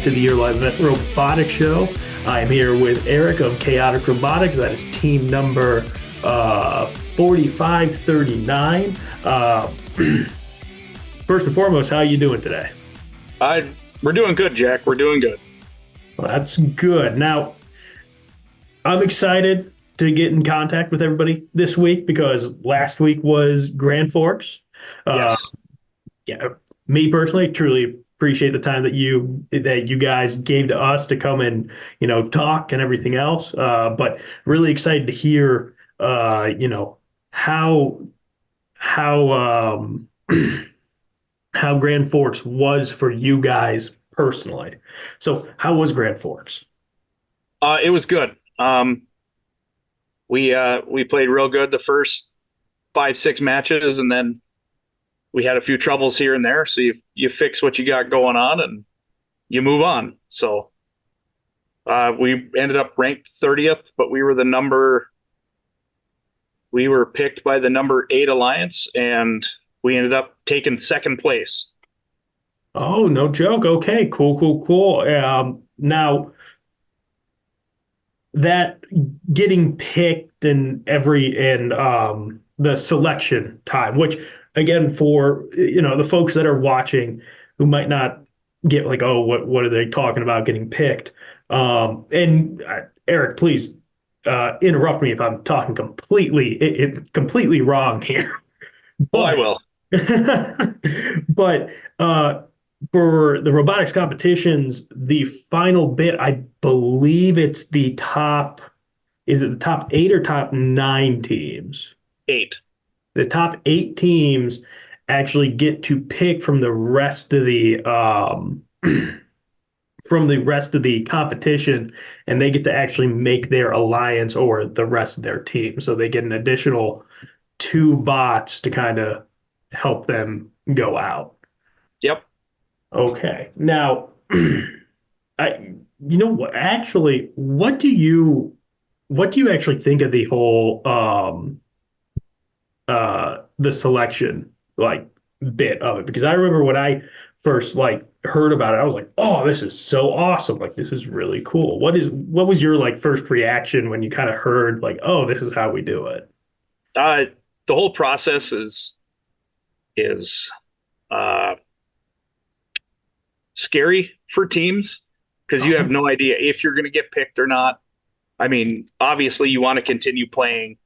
to the YLE Robotics Show. I am here with Eric of Chaotic Robotics. That is team number 4539. First and foremost, how are you doing today? We're doing good, Jack. We're doing good. Well, that's good. Now, I'm excited to get in contact with everybody this week because last week was Grand Forks. Yes. Yeah, me personally, truly appreciate the time that you guys gave to us to come and talk and everything else. But really excited to hear how how Grand Forks was for you guys personally. So how was Grand Forks? It was good. We played real good the first 5-6 matches, and then we had a few troubles here and there. So you fix what you got going on and you move on. So we ended up ranked 30th, but we were picked by the number 8 Alliance, and we ended up taking second place. Oh, no joke. Okay, cool. Now that getting picked and the selection time, which again, for the folks that are watching who might not get like, oh, what are they talking about getting picked? And Eric, please interrupt me if I'm talking completely wrong here. Oh, I will. But for the robotics competitions, the final bit, I believe it's the top. Is it the top 8 or top 9 teams? 8. The top 8 teams actually get to pick from the rest of the competition, and they get to actually make their alliance or the rest of their team. So they get an additional 2 bots to kind of help them go out. Yep. Okay. Now, actually, what do you actually think of the whole the selection bit of it? Because I remember when I first heard about it, I was like, oh, this is so awesome. This is really cool. What was your first reaction when you kind of heard oh, this is how we do it? The whole process is scary for teams because you have no idea if you're going to get picked or not. I mean, obviously you want to continue playing.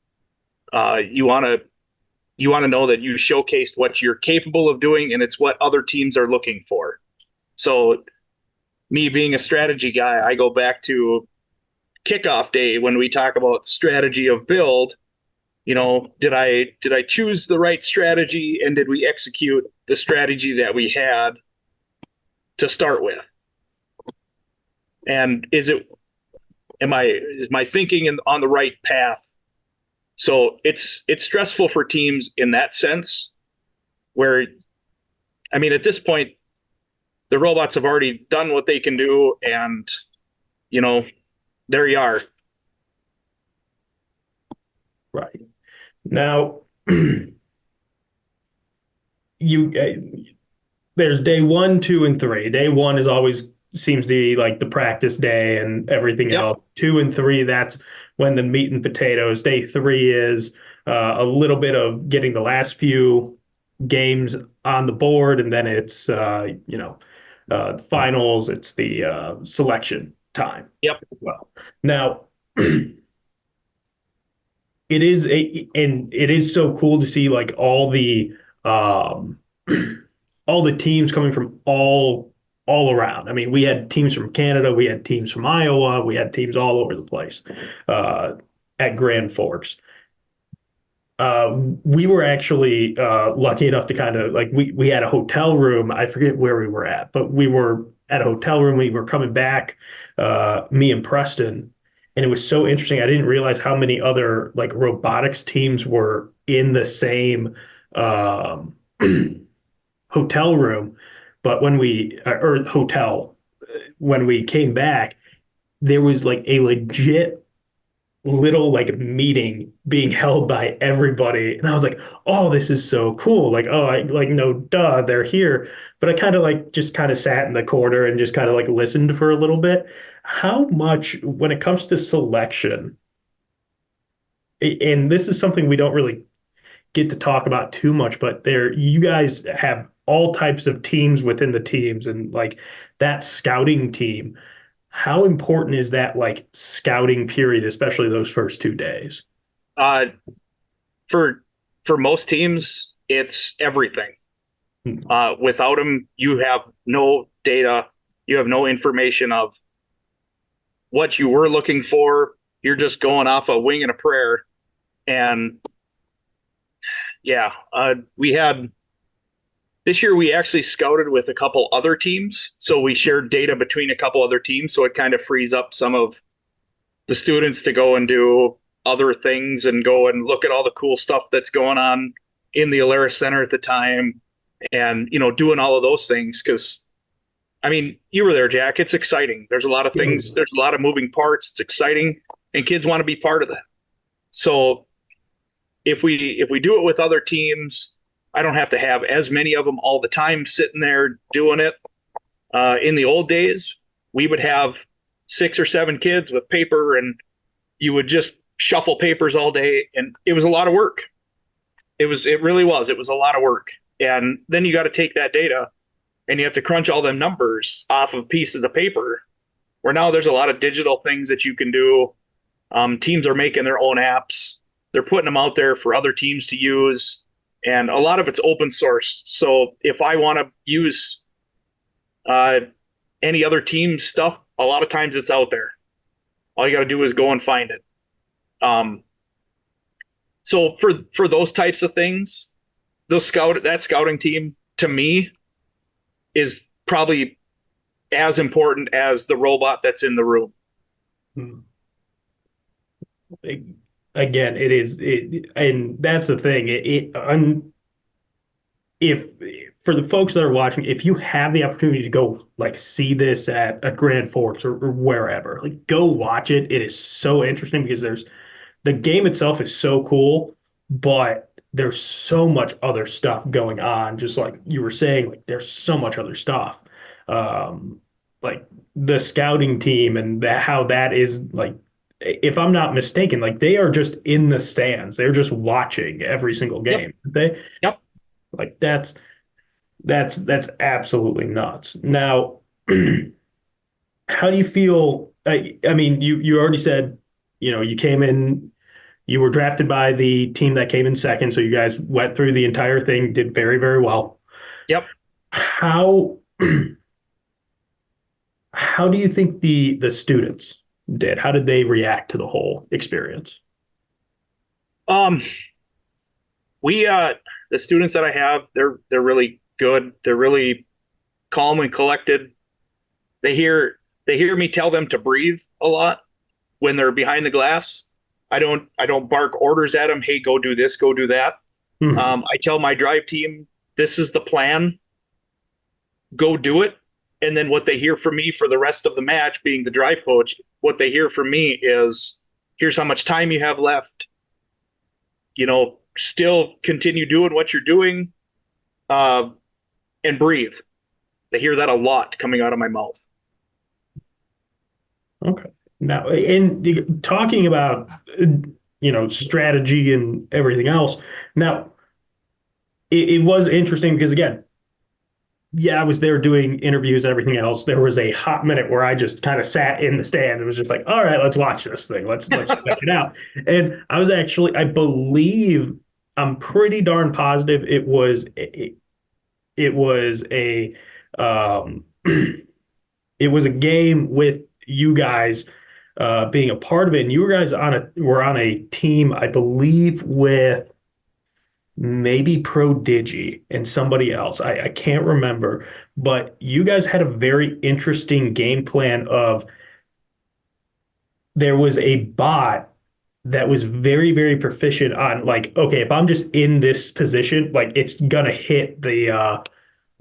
You want to know that you showcased what you're capable of doing, and it's what other teams are looking for. So me being a strategy guy, I go back to kickoff day when we talk about strategy of build. Did I choose the right strategy, and did we execute the strategy that we had to start with? And is my thinking on the right path? So it's stressful for teams in that sense, where, I mean, at this point, the robots have already done what they can do, and there you are. Right. Now, there's day 1, 2, and 3. Day 1 is always seems to be the practice day and everything else. 2 and 3, that's when the meat and potatoes. Day 3 is a little bit of getting the last few games on the board, and then it's the finals. It's the selection time. Yep. Well, now it is so cool to see all the teams coming from all around. I mean, we had teams from Canada, we had teams from Iowa, we had teams all over the place at Grand Forks. We were actually lucky enough to kind of we had a hotel room. I forget where we were at, but we were at a hotel room. We were coming back, me and Preston, and it was so interesting. I didn't realize how many other robotics teams were in the same hotel room. But when we came back, there was a legit little like meeting being held by everybody. And I was like, oh, this is so cool. Like, oh, I like no duh, they're here. But I kind of like just kind of sat in the corner and just kind of like listened for a little bit. How much when it comes to selection, and this is something we don't really get to talk about too much, but there you guys have all types of teams within the teams and like that scouting team. How important is that like scouting period, especially those first 2 days? Uh, for most teams, it's everything. Hmm. Without them, you have no data, you have no information of what you were looking for. You're just going off a wing and a prayer. And yeah, we had this year we actually scouted with a couple other teams, so we shared data between a couple other teams, so it kind of frees up some of the students to go and do other things and go and look at all the cool stuff that's going on in the Alaris Center at the time, and doing all of those things. Because I mean, you were there, Jack. It's exciting. There's a lot of things. There's a lot of moving parts. It's exciting, and kids want to be part of that. So if we do it with other teams, I don't have to have as many of them all the time sitting there doing it. In the old days, we would have 6 or 7 kids with paper, and you would just shuffle papers all day, and it was a lot of work. It really was. It was a lot of work. And then you got to take that data and you have to crunch all the numbers off of pieces of paper. Where now there's a lot of digital things that you can do. Teams are making their own apps. They're putting them out there for other teams to use. And a lot of it's open source. So if I want to use any other team's stuff, a lot of times it's out there. All you got to do is go and find it. So for those types of things, that scouting team to me is probably as important as the robot that's in the room. Hmm. Again, it is and that's the thing. If for the folks that are watching, if you have the opportunity to go like see this at Grand Forks or wherever, like go watch it. It is so interesting because the game itself is so cool, but there's so much other stuff going on. Just like you were saying, like there's so much other stuff. Like the scouting team and how that is like, if I'm not mistaken, like they are just in the stands. They're just watching every single Yep. game. They Yep. like that's absolutely nuts. Now, how do you feel? I mean, you already said, you came in, you were drafted by the team that came in second, so you guys went through the entire thing, did very, very well. Yep. How how do you think the students did? How did they react to the whole experience? Um, we the students that I have, they're really good. They're really calm and collected. They hear me tell them to breathe a lot when they're behind the glass. I don't bark orders at them. Hey, go do this, go do that. Mhm. I tell my drive team, this is the plan. Go do it. And then what they hear from me for the rest of the match, being the drive coach, what they hear from me is, here's how much time you have left. Still continue doing what you're doing, and breathe. They hear that a lot coming out of my mouth. Okay. Now, in talking about strategy and everything else. Now, it was interesting because again, yeah, I was there doing interviews and everything else. There was a hot minute where I just kind of sat in the stands. It was just like, all right, let's watch this thing. Let's check it out. And I was actually, I believe, I'm pretty darn positive it was a um, it was a game with you guys being a part of it, and you guys were on a team, I believe, with maybe Prodigy and somebody else. I can't remember, but you guys had a very interesting game plan of there was a bot that was very, very proficient on like, okay, if I'm just in this position, like it's gonna hit the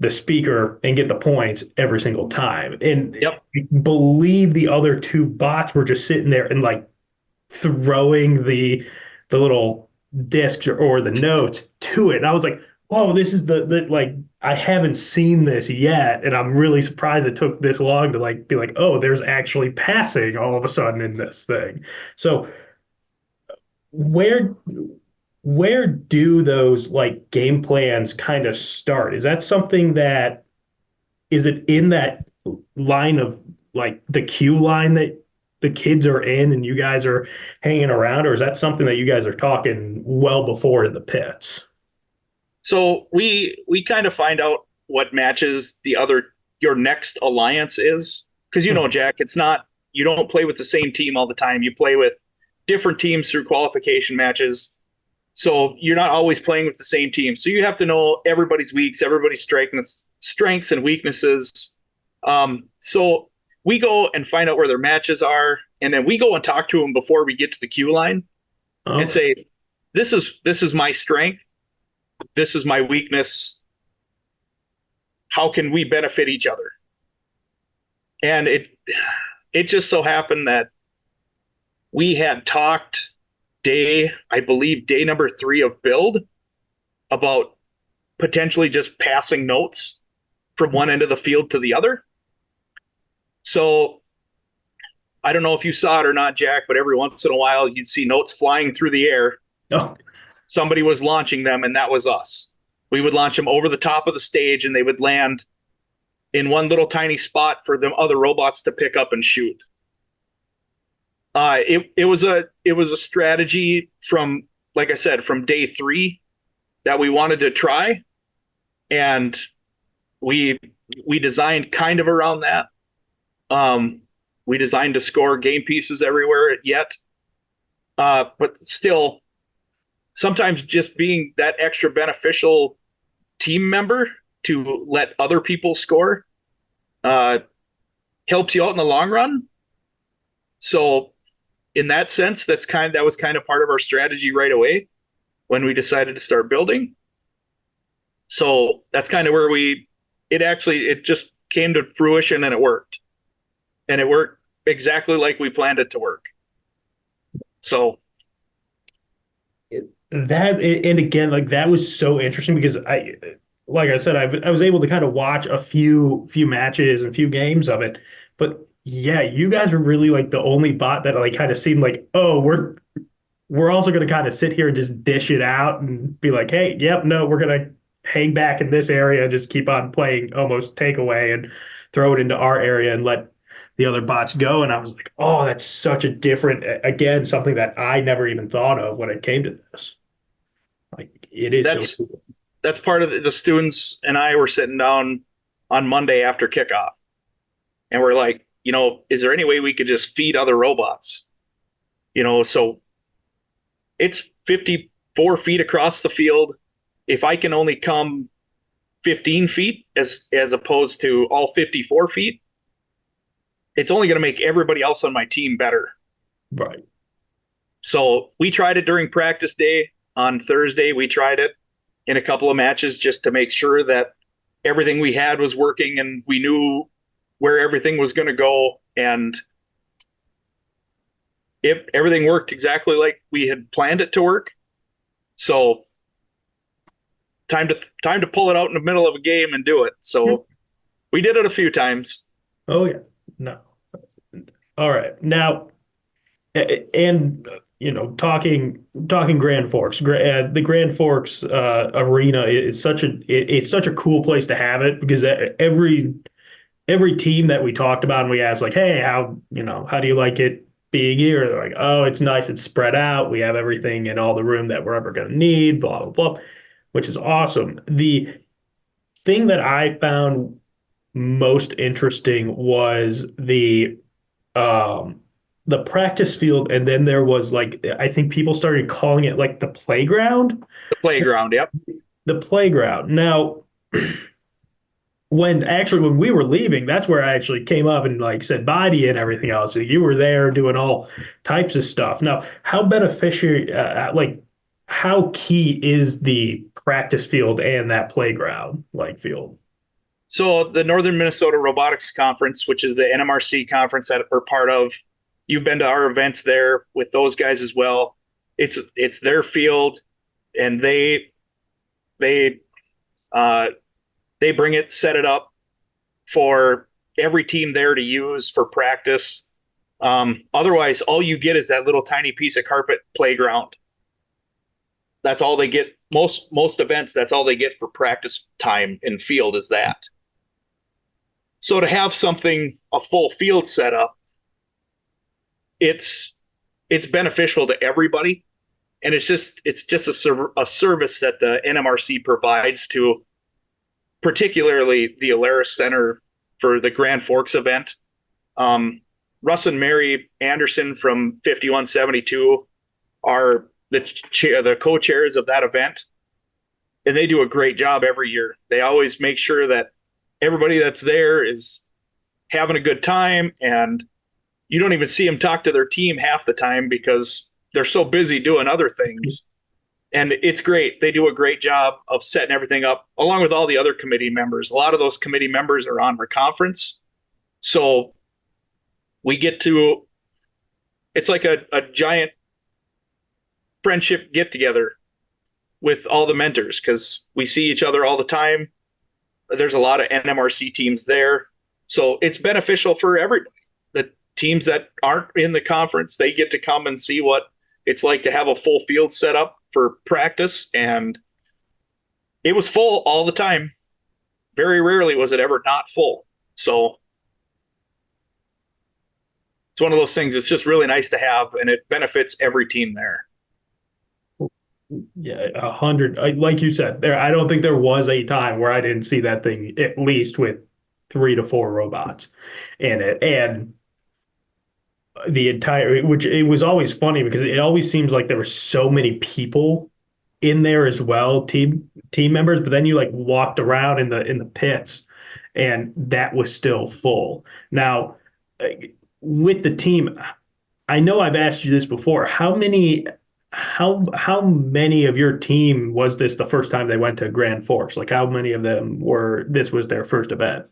speaker and get the points every single time. And Yep. I believe the other two bots were just sitting there and like throwing the little discs or the notes to it. And I was like, whoa, this is the like I haven't seen this yet, and I'm really surprised it took this long to like be like, oh, there's actually passing all of a sudden in this thing. So where where do those like game plans kind of start? Is that something that is it in that line of like the queue line that the kids are in and you guys are hanging around, or is that something that you guys are talking well before in the pits? So we kind of find out what matches your next alliance is, because Jack, it's not, you don't play with the same team all the time. You play with different teams through qualification matches. So you're not always playing with the same team. So you have to know everybody's weaks, everybody's strengths and weaknesses. So we go and find out where their matches are, and then we go and talk to them before we get to the queue line and say, this is my strength. This is my weakness. How can we benefit each other? And it just so happened that we had talked I believe day number 3 of build, about potentially just passing notes from one end of the field to the other. So I don't know if you saw it or not, Jack, but every once in a while you'd see notes flying through the air. Oh, Somebody was launching them, and that was us. We would launch them over the top of the stage, and they would land in one little tiny spot for the other robots to pick up and shoot. It was a strategy from, like I said, from day 3 that we wanted to try, and we designed kind of around that. We designed to score game pieces everywhere yet, but still, sometimes just being that extra beneficial team member to let other people score helps you out in the long run. So in that sense, that was kind of part of our strategy right away when we decided to start building. So that's kind of where it just came to fruition, and it worked. And it worked exactly like we planned it to work. So and again, like that was so interesting because like I said, I was able to kind of watch a few matches and a few games of it, but yeah, you guys were really like the only bot that like kind of seemed like, oh, we're also going to kind of sit here and just dish it out and be like, hey, yep, no, we're going to hang back in this area and just keep on playing almost takeaway and throw it into our area and let the other bots go. And I was like, oh, that's such a different, again, something that I never even thought of when it came to this. Like it is so cool. That's part of the students and I were sitting down on Monday after kickoff, and we're like, is there any way we could just feed other robots? So it's 54 feet across the field. If I can only come 15 feet as opposed to all 54 feet, it's only going to make everybody else on my team better. Right. So we tried it during practice day on Thursday. We tried it in a couple of matches just to make sure that everything we had was working and we knew where everything was going to go. And everything worked exactly like we had planned it to work. So time to pull it out in the middle of a game and do it. So we did it a few times. Oh yeah. No. All right. Now, and talking Grand Forks, the Grand Forks arena is it's such a cool place to have it because every team that we talked about and we asked like, hey, how do you like it being here? They're like, oh, it's nice. It's spread out. We have everything in all the room that we're ever going to need, blah, blah, blah, which is awesome. The thing that I found most interesting was the practice field, and then there was like I think people started calling it like the playground. The playground, yep. The playground. Now, when we were leaving, that's where I actually came up and like said bye to you and everything else. So you were there doing all types of stuff. Now, how beneficial, like how key is the practice field and that playground like field? So the Northern Minnesota Robotics Conference, which is the NMRC conference that we're part of, you've been to our events there with those guys as well. It's their field, and they uh, they bring it, set it up for every team there to use for practice. Otherwise, all you get is that little tiny piece of carpet playground. That's all they get. Most events, that's all they get for practice time in field is that. So to have something, a full field set up, it's beneficial to everybody, and it's just a service that the NMRC provides to particularly the Alaris Center for the Grand Forks event. Russ and Mary Anderson from 5172 are the co-chairs of that event, and they do a great job every year. They always make sure that everybody that's there is having a good time, and you don't even see them talk to their team half the time because they're so busy doing other things. And it's great. They do a great job of setting everything up along with all the other committee members. A lot of those committee members are on reconference. So we get to, it's like a giant friendship get together with all the mentors because we see each other all the time. There's a lot of NMRC teams there. So it's beneficial for everybody. The teams that aren't in the conference, they get to come and see what it's like to have a full field set up for practice. And it was full all the time. Very rarely was it ever not full. So it's one of those things. It's just really nice to have, and it benefits every team there. Yeah, 100. Like you said, I don't think there was a time where I didn't see that thing at least with 3 to 4 robots in it, and the entire. Which it was always funny because it always seems like there were so many people in there as well, team members. But then you like walked around in the pits, and that was still full. Now, with the team, I know I've asked you this before. How many of your team was this the first time they went to Grand Forks? Like how many of them this was their first event?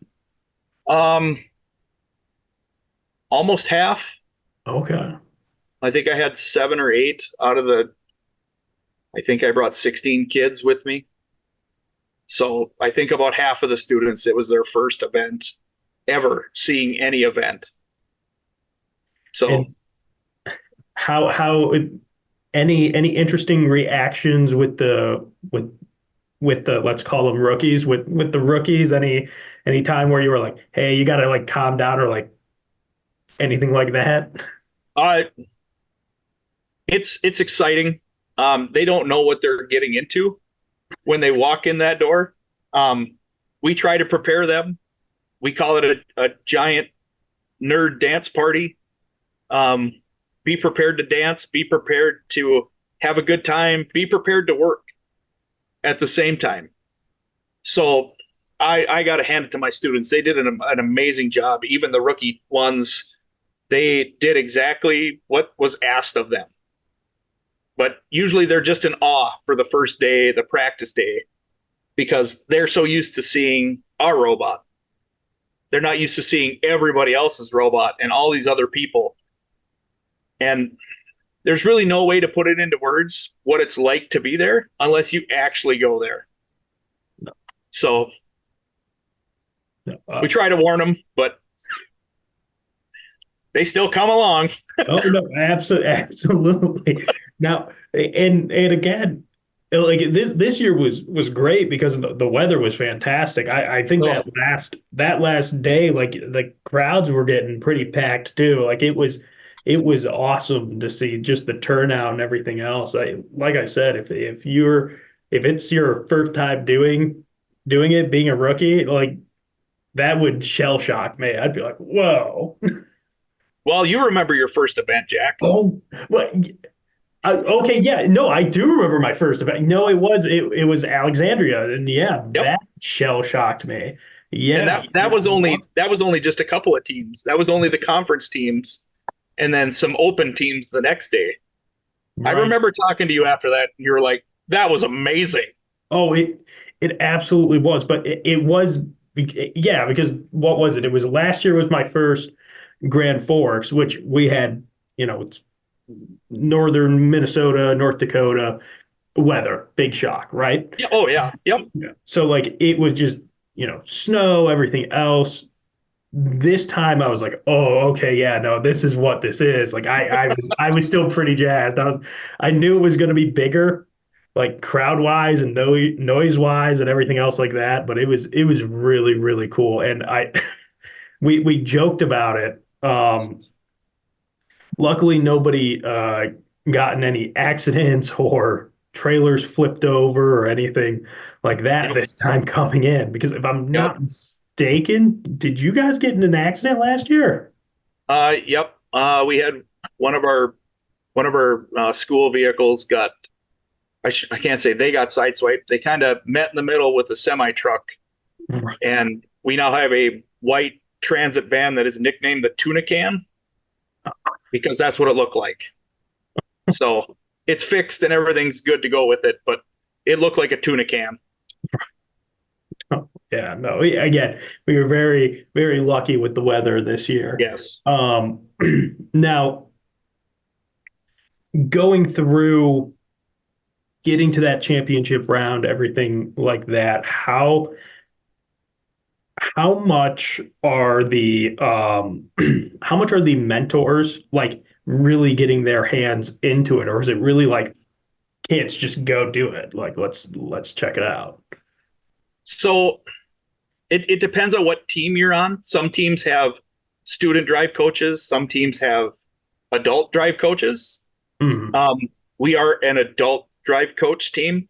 Almost half. Okay. I think I had 7 or 8 out of I think I brought 16 kids with me. So I think about half of the students, it was their first event ever seeing any event. So and how any interesting reactions with the let's call them rookies with the rookies, any time where you were like, hey, you gotta like calm down or like anything like that? It's exciting. They don't know what they're getting into when they walk in that door. We try to prepare them. We call it a giant nerd dance party. Be prepared to dance, be prepared to have a good time, be prepared to work at the same time. So I got to hand it to my students. They did an amazing job. Even the rookie ones, they did exactly what was asked of them. But usually they're just in awe for the first day, the practice day, because they're so used to seeing our robot. They're not used to seeing everybody else's robot and all these other people. And there's really no way to put it into words what it's like to be there unless you actually go there. No. So No. We try to warn them, but they still come along. Oh no, absolutely. Now, and again, like this year was great because the weather was fantastic. I think that last day, like the crowds were getting pretty packed too. Like it was awesome to see just the turnout and everything else. Like I said, if it's your first time doing it, being a rookie, like that would shell shock me. I'd be like, whoa. Well, you remember your first event, Jack. Oh, what? Okay, yeah, no, I do remember my first event. No, it was Alexandria, and yeah, Yep. That shell shocked me. Yeah, And that was only just a couple of teams. That was only the conference teams, and then some open teams the next day. right. I remember talking to you after that, and you were like, "That was amazing." Oh, it absolutely was, but it was, yeah, because what was it? It was last year was my first Grand Forks, which we had it's northern Minnesota, North Dakota weather, big shock, right? Yeah. Oh yeah. Yep. Yeah. So like it was just, snow, everything else. This time I was like, oh, okay, yeah, no, this is what this is. Like I was still pretty jazzed. I knew it was going to be bigger, like crowd wise and noise wise and everything else like that. But it was really really cool. And we joked about it. Luckily, nobody got in any accidents or trailers flipped over or anything like that Yep. this time coming in. Because if I'm Yep. not mistaken, did you guys get in an accident last year? Yep. We had one of our school vehicles got. I can't say they got sideswiped. They kind of met in the middle with a semi truck, Right. and we now have a white transit van that is nicknamed the Tuna Can because that's what it looked like. So it's fixed and everything's good to go with it, but it looked like a tuna can. Yeah, no. Again, we were very, very lucky with the weather this year. Yes. Now, going through getting to that championship round, everything like that, how much are the how much are the mentors like really getting their hands into it, or is it really like kids just go do it? Like let's check it out. So it depends on what team you're on. Some teams have student drive coaches, some teams have adult drive coaches. Mhm. Um, we are an adult drive coach team,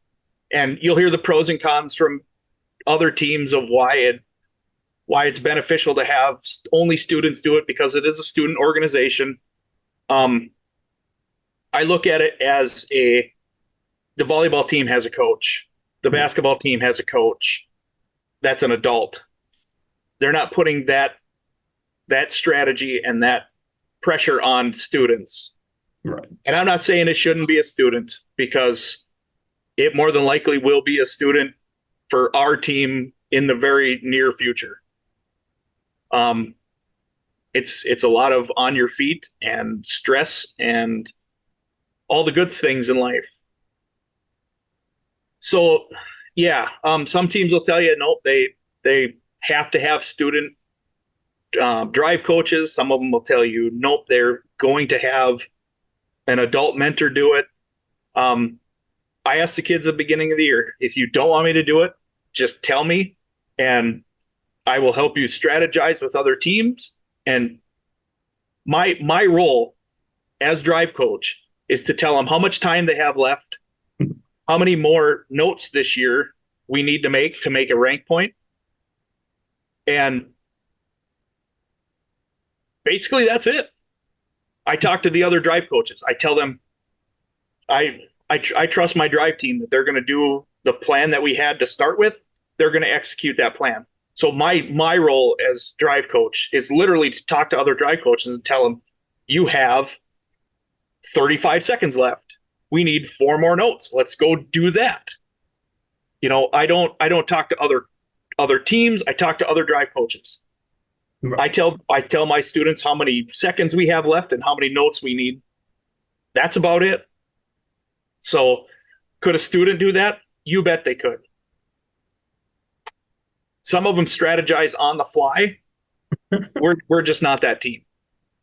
and you'll hear the pros and cons from other teams of why it's beneficial to have only students do it because it is a student organization. Um, I look at it as the volleyball team has a coach, the basketball team has a coach. That's an adult. They're not putting that strategy and that pressure on students. Right. And I'm not saying it shouldn't be a student because it more than likely will be a student for our team in the very near future. Um, it's a lot of on your feet and stress and all the good things in life. So, yeah, some teams will tell you nope, they have to have student drive coaches. Some of them will tell you nope, they're going to have an adult mentor do it. Um, I asked the kids at the beginning of the year, if you don't want me to do it, just tell me, and I will help you strategize with other teams. And my role as drive coach is to tell them how much time they have left, how many more notes this year we need to make a rank point, and basically that's it. I talk to the other drive coaches. I tell them I trust my drive team that they're going to do the plan that we had to start with. They're going to execute that plan. So my role as drive coach is literally to talk to other drive coaches and tell them, you have 35 seconds left. We need 4 more notes. Let's go do that. I don't talk to other teams. I talk to other drive coaches. Right. I tell my students how many seconds we have left and how many notes we need. That's about it. So could a student do that? You bet they could. Some of them strategize on the fly. We're just not that team.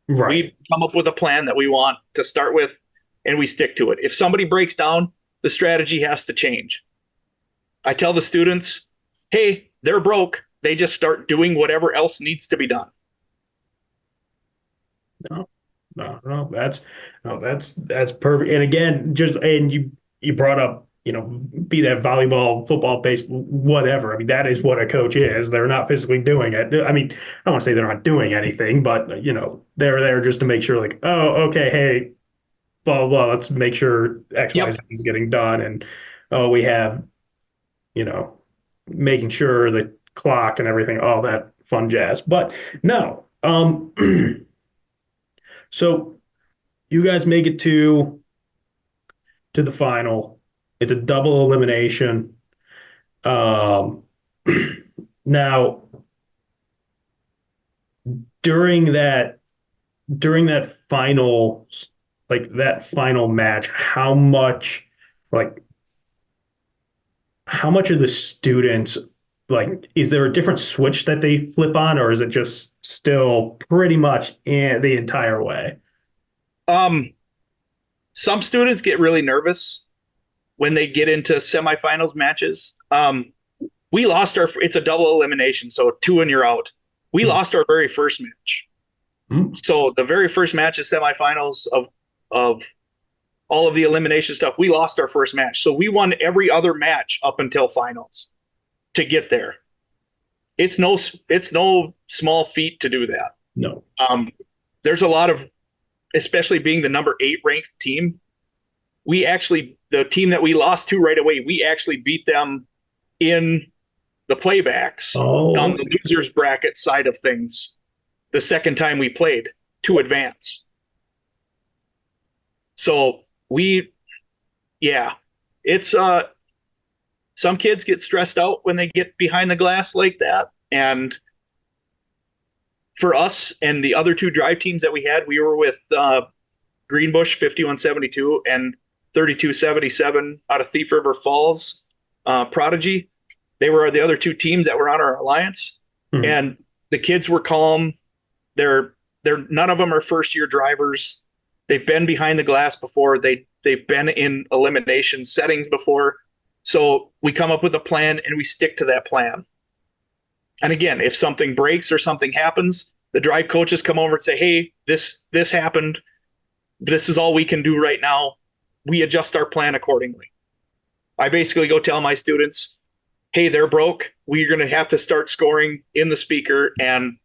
Right. We come up with a plan that we want to start with and we stick to it. If somebody breaks down, the strategy has to change. I tell the students, hey, they're broke. They just start doing whatever else needs to be done. No, no, no. That's perfect. And again, you brought up, be that volleyball, football, baseball, whatever. I mean, that is what a coach is. They're not physically doing it. I mean, I don't want to say they're not doing anything, but they're there just to make sure, like, oh, okay, hey, blah blah blah. Let's make sure X, Y, Yep. Z is getting done, and oh, we have, you know, making sure the clock and everything, all that fun jazz. But no, so you guys make it to the final. It's a double elimination. Um, now during that during that final, like that final match, like, how much of the students, like, is there a different switch that they flip on, or is it just still pretty much the entire way? Um, some students get really nervous when they get into semifinals matches. We lost it's a double elimination, so two and you're out. We Hmm. lost our very first match. Hmm. So the very first match of semifinals of all of the elimination stuff, we lost our first match. So we won every other match up until finals to get there. It's no small feat to do that. No. Um, there's a lot of, especially being the number 8 ranked team. The team that we lost to right away, we actually beat them in the playbacks on Oh, the losers bracket side of things the second time we played to advance. So yeah, it's some kids get stressed out when they get behind the glass like that. And for us and the other two drive teams that we had, we were with Greenbush 5172 and 3277 out of Thief River Falls, Prodigy. They were the other two teams that were on our alliance, mhm. and the kids were calm. They're none of them are first year drivers. They've been behind the glass before. They've been in elimination settings before. So we come up with a plan and we stick to that plan. And again, if something breaks or something happens, the drive coaches come over and say, "Hey, this happened. This is all we can do right now." We adjust our plan accordingly. I basically go tell my students, "Hey, they're broke. We're going to have to start scoring in the speaker," and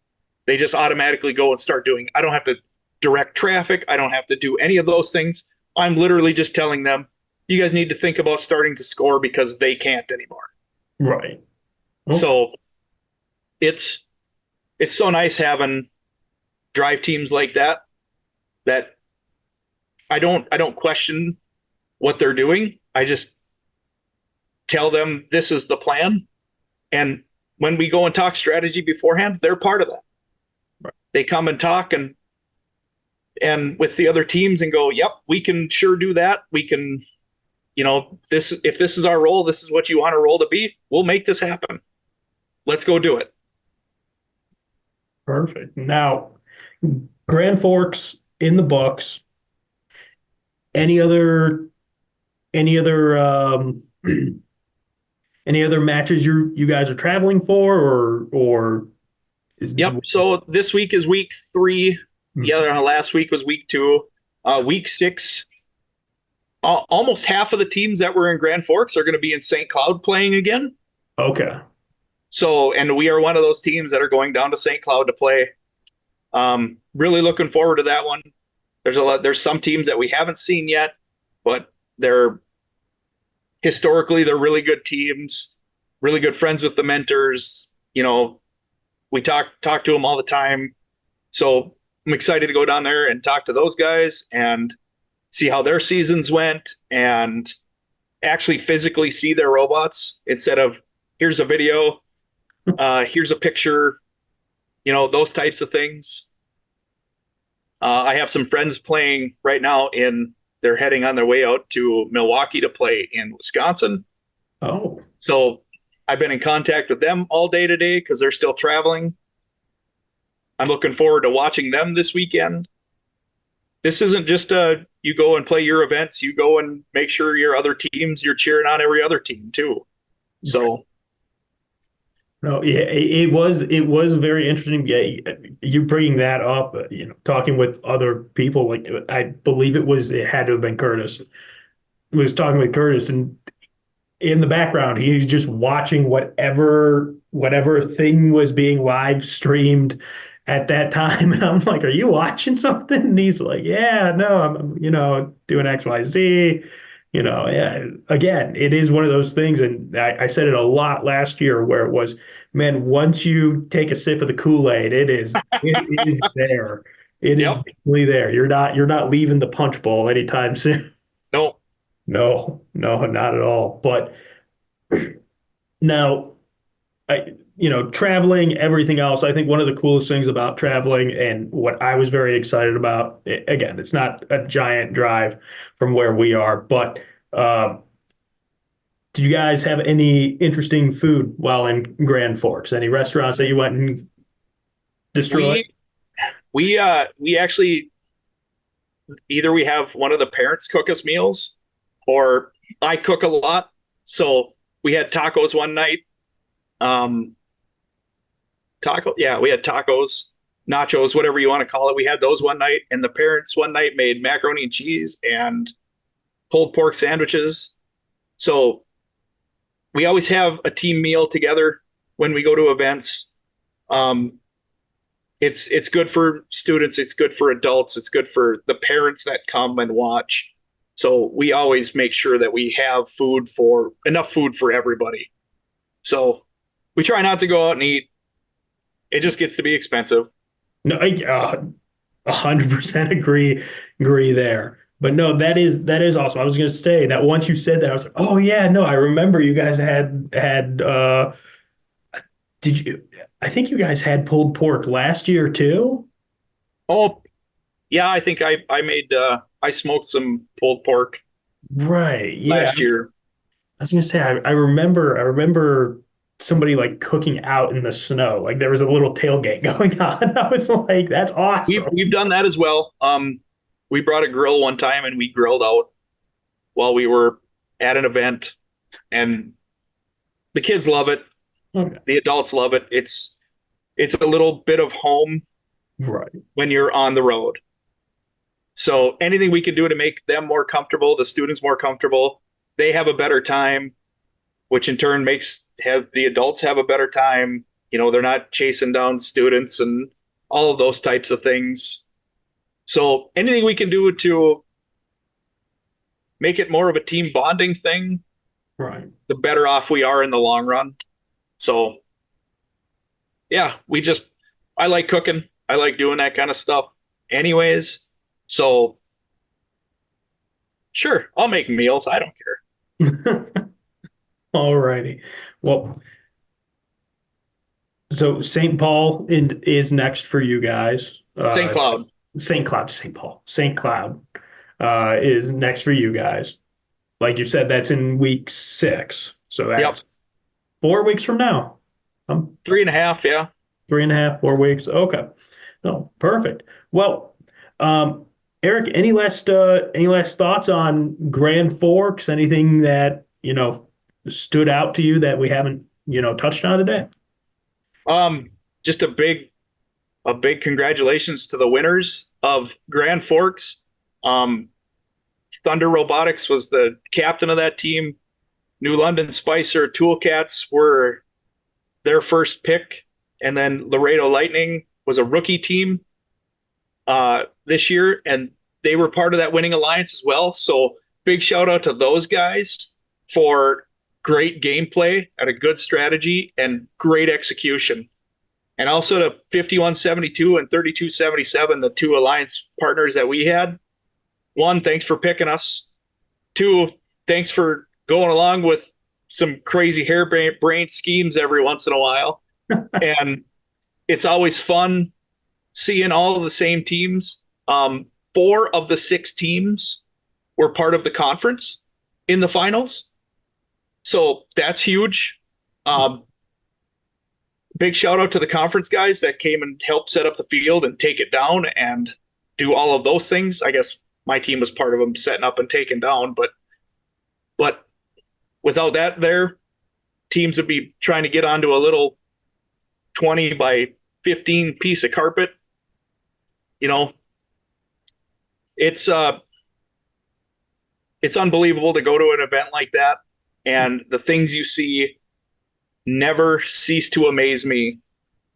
they just automatically go and start doing. I don't have to direct traffic. I don't have to do any of those things. I'm literally just telling them, "You guys need to think about starting to score because they can't anymore." Right. Oh, So it's it's so nice having drive teams like that that I don't question what they're doing. I just tell them this is the plan. And when we go and talk strategy beforehand, they're part of that. right. They come and talk and with the other teams and go, "Yep, we can sure do that. We can, this if this is our role, this is what you want our role to be. We'll make this happen. Let's go do it." Perfect. Now, Grand Forks in the books. Any other any other any other matches you guys are traveling for, or is Yep. So this week is week 3. Hmm. The other last week was week 2. Week 6, almost half of the teams that were in Grand Forks are going to be in St. Cloud playing again. Okay. So, and we are one of those teams that are going down to St. Cloud to play. Really looking forward to that one. There's some teams that we haven't seen yet, but they're really good teams, really good friends with the mentors. We talk to them all the time. So I'm excited to go down there and talk to those guys and see how their seasons went and actually physically see their robots instead of here's a video, here's a picture, those types of things. I have some friends playing right now they're heading on their way out to Milwaukee to play in Wisconsin. Oh, So I've been in contact with them all day today because they're still traveling. I'm looking forward to watching them this weekend. This isn't just you go and play your events, you go and make sure your other teams, you're cheering on every other team too. So no, yeah, it was very interesting. Yeah, you bringing that up, talking with other people, like I believe it had to have been Curtis. Was talking with Curtis, and in the background, he's just watching whatever thing was being live streamed at that time. And I'm like, "Are you watching something?" And he's like, "Yeah, no, I'm doing XYZ." Yeah. Again, it is one of those things, and I said it a lot last year where it was, man, once you take a sip of the Kool-Aid, it is there. It is yep, definitely there. You're not leaving the punch bowl anytime soon. no, No, no, not at all. But now, I, traveling, everything else, I think one of the coolest things about traveling and what I was very excited about, again, it's not a giant drive from where we are, but uh, did you guys have any interesting food while in Grand Forks? Any restaurants that you went and destroyed? We we actually either we have one of the parents cook us meals, or I cook a lot. So we had tacos one night. Um, yeah, we had tacos, nachos, whatever you want to call it. We had those one night, and the parents one night made macaroni and cheese and pulled pork sandwiches. So we always have a team meal together when we go to events. Um, it's good for students, it's good for adults, it's good for the parents that come and watch. So we always make sure that we have enough food for everybody. So we try not to go out and eat. It just gets to be expensive. No, 100% agree there. But no, that is awesome. I was going to say that once you said that, I was like, oh yeah, no, I remember you guys had did you? I think you guys had pulled pork last year too. Oh, yeah, I think I smoked some pulled pork Right. Yeah. last year. I was gonna say I remember somebody like cooking out in the snow. Like there was a little tailgate going on. I was like, that's We've awesome. we've done that as well. We brought a grill one time and we grilled out while we were at an event, and the kids love it. Okay. The adults love it. It's a little bit of home Right. when you're on the road. So anything we can do to make them more comfortable, the students more comfortable, they have a better time, which in turn makes have the adults have a better time. They're not chasing down students and all of those types of things. So anything we can do to make it more of a team bonding thing, Right. the better off we are in the long run. So yeah, I like cooking. I like doing that kind of stuff anyways. So sure, I'll make meals. I don't care. All righty. Well, so St. Paul is next for you guys. St. Cloud. St. Paul, St. Cloud is next for you guys. Like you said, that's in week 6. So Yep. that's 4 weeks from now. 3.5. Yeah. 3.5, 4 weeks. Okay. No, perfect. Well, um, Eric, any last thoughts on Grand Forks? Anything that, stood out to you that we haven't, touched on today? Just a big congratulations to the winners of Grand Forks. Um, Thunder Robotics was the captain of that team. New London Spicer Toolcats were their first pick, and then Laredo Lightning was a rookie team this year, and they were part of that winning alliance as well. So big shout out to those guys for great gameplay and a good strategy and great execution. And also to 5172 and 3277, the two alliance partners that we had. One, thanks for picking us. Two, thanks for going along with some crazy harebrained schemes every once in a while. And it's always fun seeing all of the same teams. 4 of the 6 teams were part of the conference in the finals. So that's huge. Big shout out to the conference guys that came and helped set up the field and take it down and do all of those things. I guess my team was part of them setting up and taking down, but without that, their teams would be trying to get onto a little 20 by 15 piece of carpet. It's it's unbelievable to go to an event like that, and the things you see never cease to amaze me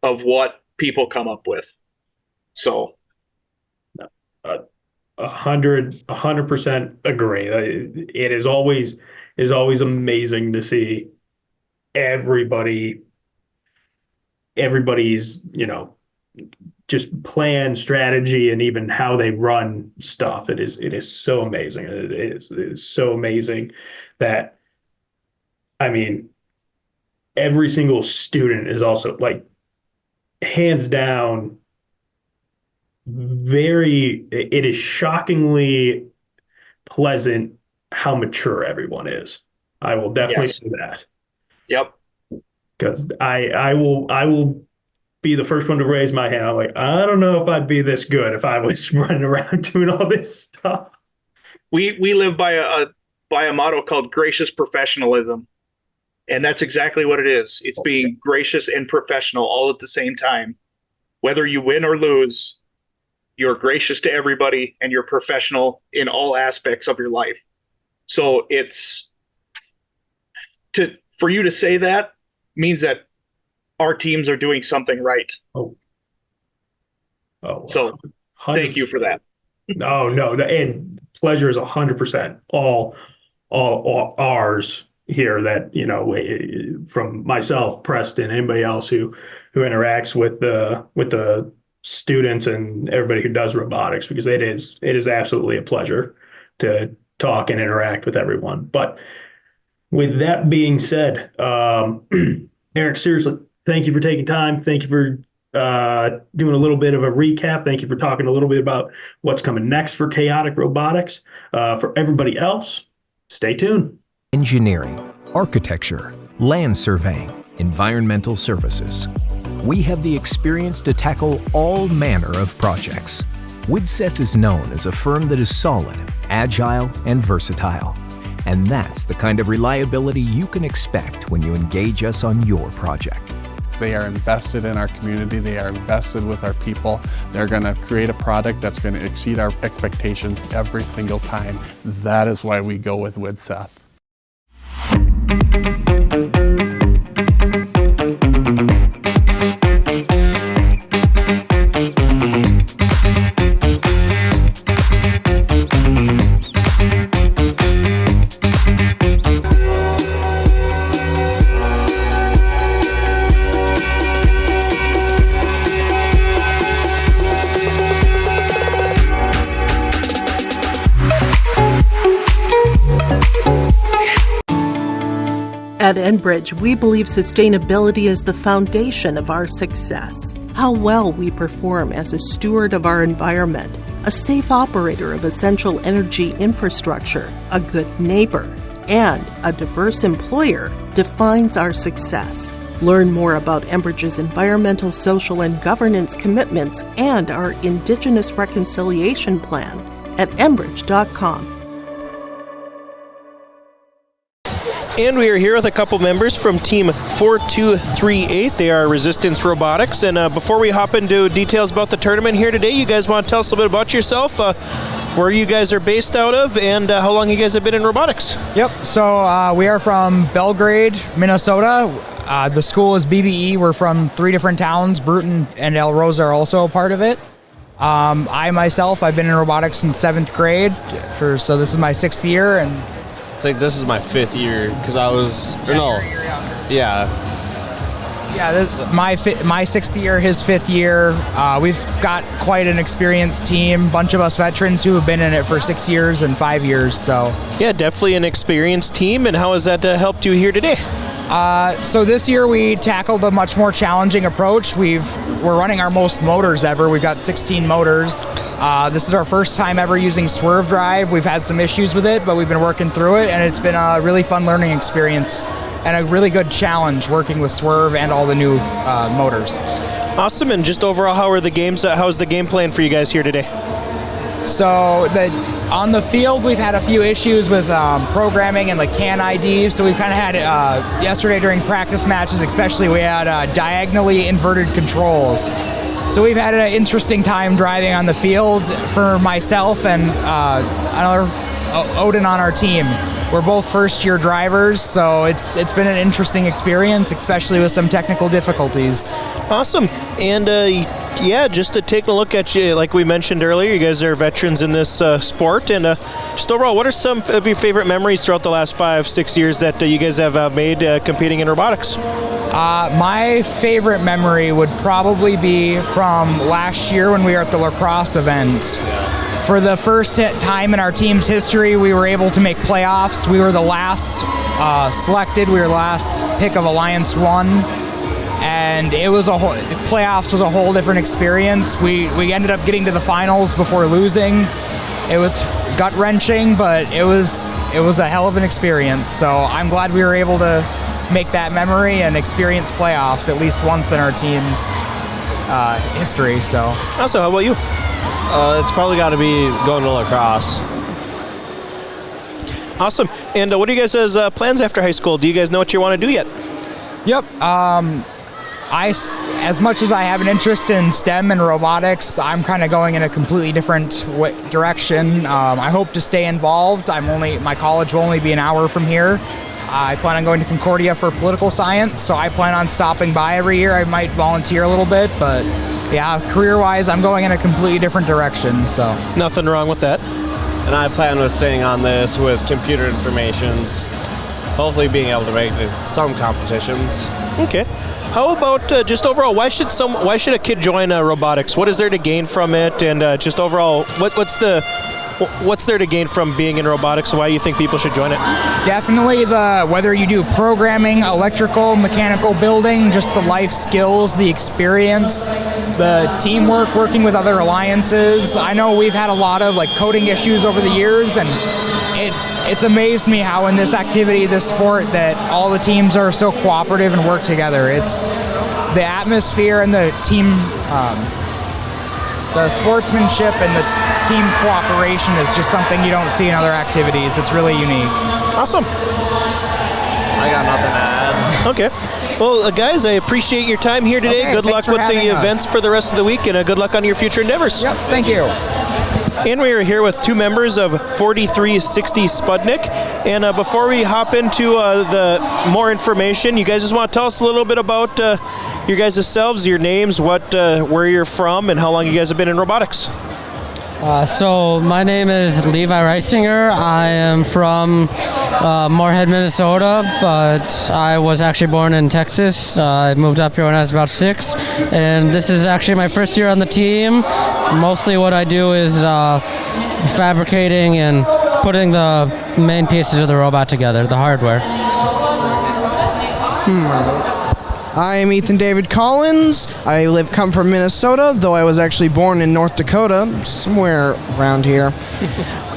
of what people come up with. So, Uh, 100% agree. It is always amazing to see everybody, everybody's, just plan, strategy, and even how they run stuff. It is so amazing. It is so amazing that, I mean, every single student is also like hands down it is shockingly pleasant how mature everyone is. I will definitely Yes. say that Yep. because I will be the first one to raise my hand. I'm like, I don't know if I'd be this good if I was running around doing all this stuff. We live by a motto called gracious professionalism. And that's exactly what it is. It's being gracious and professional all at the same time. Whether you win or lose, you're gracious to everybody and you're professional in all aspects of your life. So for you to say that means that our teams are doing something right. Oh, So 100%. thank you for that. No, and pleasure is 100% all ours here. That from myself, Preston, anybody else who interacts with the students and everybody who does robotics, because it is absolutely a pleasure to talk and interact with everyone. But with that being said, Eric, seriously, thank you for taking time. Thank you for doing a little bit of a recap. Thank you for talking a little bit about what's coming next for Chaotic Robotics. For everybody else, stay tuned. Engineering, architecture, land surveying, environmental services. We have the experience to tackle all manner of projects. Widseth is known as a firm that is solid, agile, and versatile. And that's the kind of reliability you can expect when you engage us on your project. They are invested in our community. They are invested with our people. They're going to create a product that's going to exceed our expectations every single time. That is why we go with Widseth. At Enbridge, we believe sustainability is the foundation of our success. How well we perform as a steward of our environment, a safe operator of essential energy infrastructure, a good neighbor, and a diverse employer defines our success. Learn more about Enbridge's environmental, social, and governance commitments and our Indigenous Reconciliation Plan at enbridge.com. And we are here with a couple members from Team 4238. They are Resistance Robotics. And before we hop into details about the tournament here today, you guys want to tell us a little bit about yourself, where you guys are based out of, and how long you guys have been in robotics? Yep, so we are from Belgrade, Minnesota. The school is BBE. We're from 3 different towns. Bruton and El Rosa are also a part of it. I myself, I've been in robotics since 7th grade, so this is my 6th year, and I think this is my 5th year because I was, or no, yeah. Yeah, this my 6th year, his 5th year. We've got quite an experienced team, bunch of us veterans who have been in it for 6 years and 5 years. So yeah, definitely an experienced team. And how has that helped you here today? So this year we tackled a much more challenging approach. We're running our most motors ever. We've got 16 motors. This is our first time ever using Swerve Drive. We've had some issues with it, but we've been working through it, and it's been a really fun learning experience and a really good challenge working with Swerve and all the new motors. Awesome. And just overall, how's the game plan for you guys here today? So on the field, we've had a few issues with programming and CAN IDs. So we've kind of had yesterday during practice matches, especially, we had diagonally inverted controls. So we've had an interesting time driving on the field for myself and another Odin on our team. We're both first-year drivers, so it's been an interesting experience, especially with some technical difficulties. Awesome. And just to take a look at you, like we mentioned earlier, you guys are veterans in this sport. And just overall, what are some of your favorite memories throughout the last 5-6 years that you guys have made competing in robotics? My favorite memory would probably be from last year when we were at the lacrosse event. For the first time in our team's history, we were able to make playoffs. We were the last selected. We were the last pick of Alliance 1. And it was playoffs was a whole different experience. We ended up getting to the finals before losing. It was gut-wrenching, but it was a hell of an experience. So I'm glad we were able to make that memory and experience playoffs at least once in our team's history. So. Also, how about you? It's probably got to be going to lacrosse. Awesome. And what are you guys' plans after high school? Do you guys know what you want to do yet? Yep. As much as I have an interest in STEM and robotics, I'm kind of going in a completely different direction. I hope to stay involved. My college will only be an hour from here. I plan on going to Concordia for political science, so I plan on stopping by every year. I might volunteer a little bit, but yeah, career-wise, I'm going in a completely different direction. So nothing wrong with that. And I plan on staying on this with computer informations, hopefully being able to make some competitions. Okay. How about just overall, why should a kid join robotics? What is there to gain from it? And just overall, what's there to gain from being in robotics? Why do you think people should join it? Definitely whether you do programming, electrical, mechanical building, just the life skills, the experience, the teamwork, working with other alliances. I know we've had a lot of coding issues over the years, and it's amazed me how in this activity, this sport, that all the teams are so cooperative and work together. It's the atmosphere and the team, the sportsmanship and the team cooperation is just something you don't see in other activities. It's really unique. Awesome. I got nothing to add. Okay. Well, guys, I appreciate your time here today. Okay, good luck with the events for the rest of the week, and good luck on your future endeavors. Yep, thank you. And we are here with two members of 4360 Sputnik. And before we hop into the more information, you guys just want to tell us a little bit about your guys' selves, your names, where you're from, and how long you guys have been in robotics. So my name is Levi Reisinger. I am from Moorhead, Minnesota, but I was actually born in Texas. I moved up here when I was about 6, and this is actually my first year on the team. Mostly what I do is fabricating and putting the main pieces of the robot together, the hardware. I am Ethan David Collins. I come from Minnesota, though I was actually born in North Dakota, somewhere around here.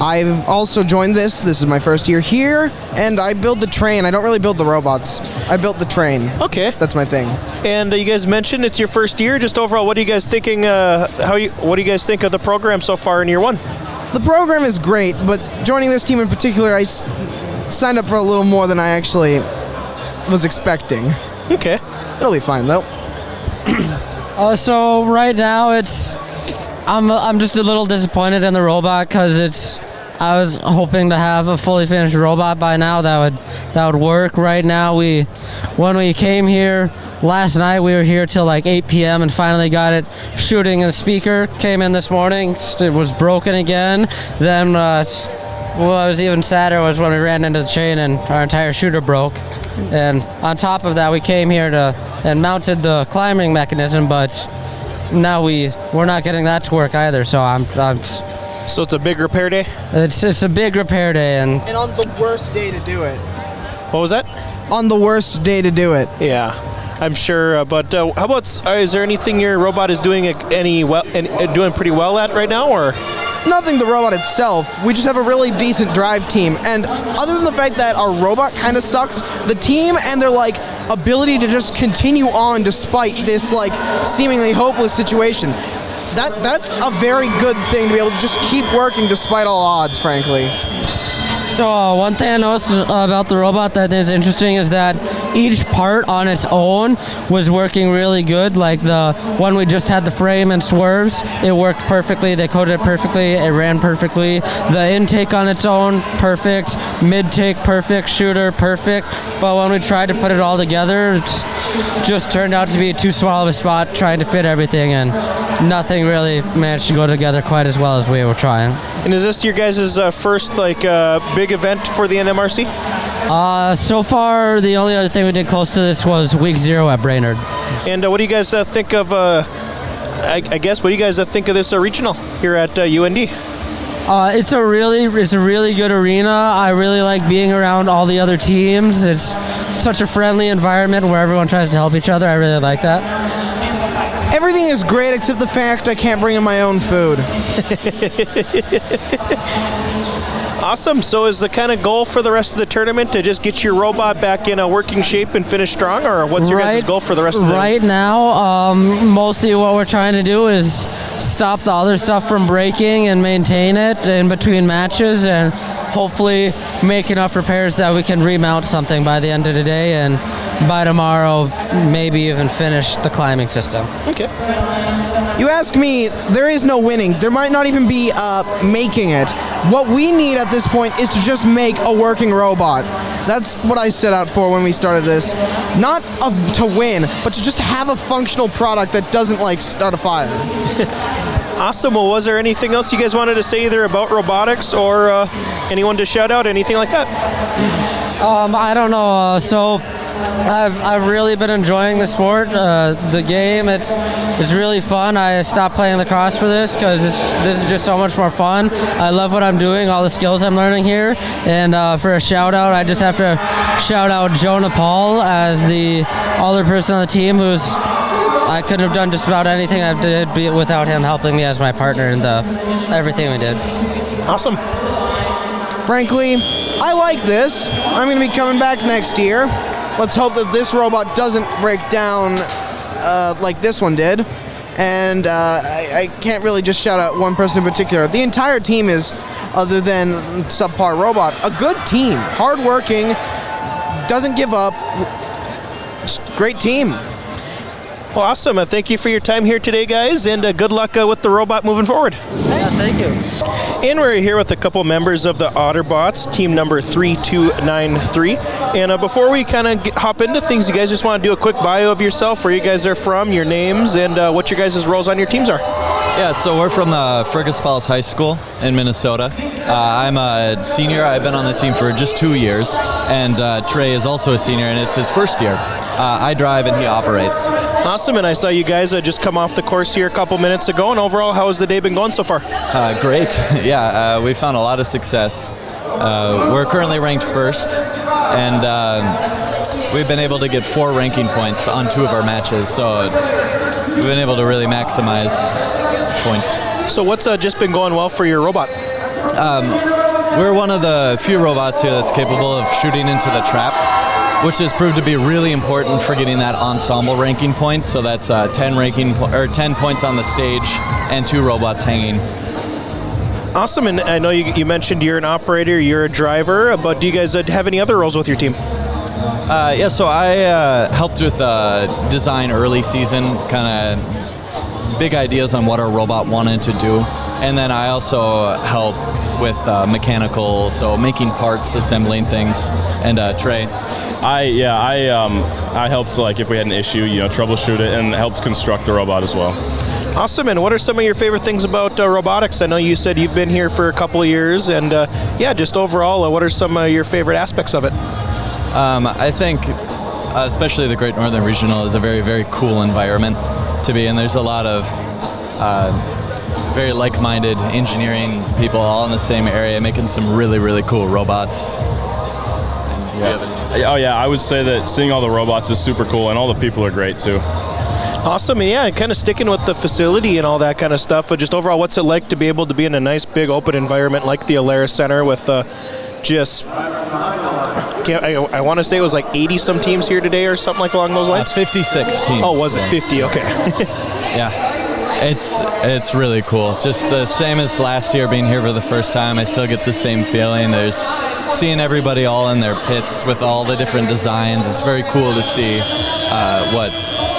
I've also joined this. This is my first year here, and I build the train. I don't really build the robots. I built the train. Okay. That's my thing. And you guys mentioned it's your first year. Just overall, what are you guys thinking? What do you guys think of the program so far in year one? The program is great, but joining this team in particular, I signed up for a little more than I actually was expecting. Okay. It'll be fine though. So right now I'm just a little disappointed in the robot because I was hoping to have a fully finished robot by now that would work. Right now when we came here last night, we were here till like 8 p.m. and finally got it shooting. And the speaker came in this morning. It was broken again. Then what was even sadder was when we ran into the chain and our entire shooter broke. And on top of that, we came here and mounted the climbing mechanism, but now we're not getting that to work either. So So it's a big repair day? It's a big repair day, and on the worst day to do it. What was that? On the worst day to do it. Yeah, I'm sure. But how about? Is there anything your robot is doing doing pretty well at right now, or? Nothing the robot itself. We just have a really decent drive team. And other than the fact that our robot kind of sucks, the team and their ability to just continue on despite this seemingly hopeless situation. That's a very good thing to be able to just keep working despite all odds, frankly. So one thing I noticed about the robot that is interesting is that each part on its own was working really good. Like the one we just had, the frame and swerves, it worked perfectly. They coded it perfectly. It ran perfectly. The intake on its own, perfect. Mid-take, perfect. Shooter, perfect. But when we tried to put it all together, it just turned out to be too small of a spot trying to fit everything, and nothing really managed to go together quite as well as we were trying. And is this your guys' first big event for the NMRC? So far, the only other thing we did close to this was week 0 at Brainerd. And what do you guys think of? I guess what do you guys think of this regional here at UND? It's a really good arena. I really like being around all the other teams. It's such a friendly environment where everyone tries to help each other. I really like that. Everything is great except the fact I can't bring in my own food. Awesome. So is the kind of goal for the rest of the tournament to just get your robot back in a working shape and finish strong, or what's your guys' goal for the rest of the Right now, mostly what we're trying to do is stop the other stuff from breaking and maintain it in between matches, and hopefully make enough repairs that we can remount something by the end of the day, and by tomorrow maybe even finish the climbing system. Okay. You ask me, there is no winning. There might not even be making it. What we need at this point is to just make a working robot. That's what I set out for when we started this. Not to win, but to just have a functional product that doesn't like start a fire. Awesome. Well, was there anything else you guys wanted to say either about robotics or anyone to shout out, anything like that? I don't know. So I've really been enjoying the sport, the game. It's really fun. I stopped playing lacrosse for this because this is just so much more fun. I love what I'm doing, all the skills I'm learning here. And for a shout out, I just have to shout out Jonah Paul as the other person on the team I couldn't have done just about anything I did without him helping me as my partner in everything we did. Awesome. Frankly, I like this. I'm going to be coming back next year. Let's hope that this robot doesn't break down like this one did. And I can't really just shout out one person in particular. The entire team is, other than subpar robot, a good team. Hardworking, doesn't give up. Great team. Well, awesome. Thank you for your time here today, guys, and good luck with the robot moving forward. Yeah, thank you. And we're here with a couple members of the Otterbots, team number 3293. And before we kind of hop into things, you guys just want to do a quick bio of yourself, where you guys are from, your names, and what your guys' roles on your teams are. Yeah, so we're from Fergus Falls High School in Minnesota. I'm a senior. I've been on the team for just 2 years, and Trey is also a senior, and it's his first year. I drive and he operates. Awesome, and I saw you guys just come off the course here a couple minutes ago, and overall, how has the day been going so far? Great. Yeah, we found a lot of success. We're currently ranked first, and we've been able to get 4 ranking points on 2 of our matches, so we've been able to really maximize points. So what's just been going well for your robot? We're one of the few robots here that's capable of shooting into the trap, which has proved to be really important for getting that ensemble ranking point. So that's 10 points on the stage and 2 robots hanging. Awesome, and I know you mentioned you're an operator, you're a driver, but do you guys have any other roles with your team? Yeah, so I helped with design early season, kind of big ideas on what our robot wanted to do. And then I also help with mechanical, so making parts, assembling things. And Trey? I helped, like, if we had an issue, troubleshoot it, and helped construct the robot as well. Awesome, and what are some of your favorite things about robotics? I know you said you've been here for a couple of years, and just overall, what are some of your favorite aspects of it? I think especially the Great Northern Regional is a very, very cool environment to be in. There's a lot of very like-minded engineering people all in the same area making some really, really cool robots. Oh yeah, I would say that seeing all the robots is super cool, and all the people are great too. Awesome, yeah, and kind of sticking with the facility and all that kind of stuff, but just overall, what's it like to be able to be in a nice, big, open environment like the Alaris Center with I want to say it was like 80-some teams here today or something like along those lines? 56 teams. Oh, was it 50? Okay. Yeah, it's really cool. Just the same as last year being here for the first time. I still get the same feeling. There's seeing everybody all in their pits with all the different designs. It's very cool to see what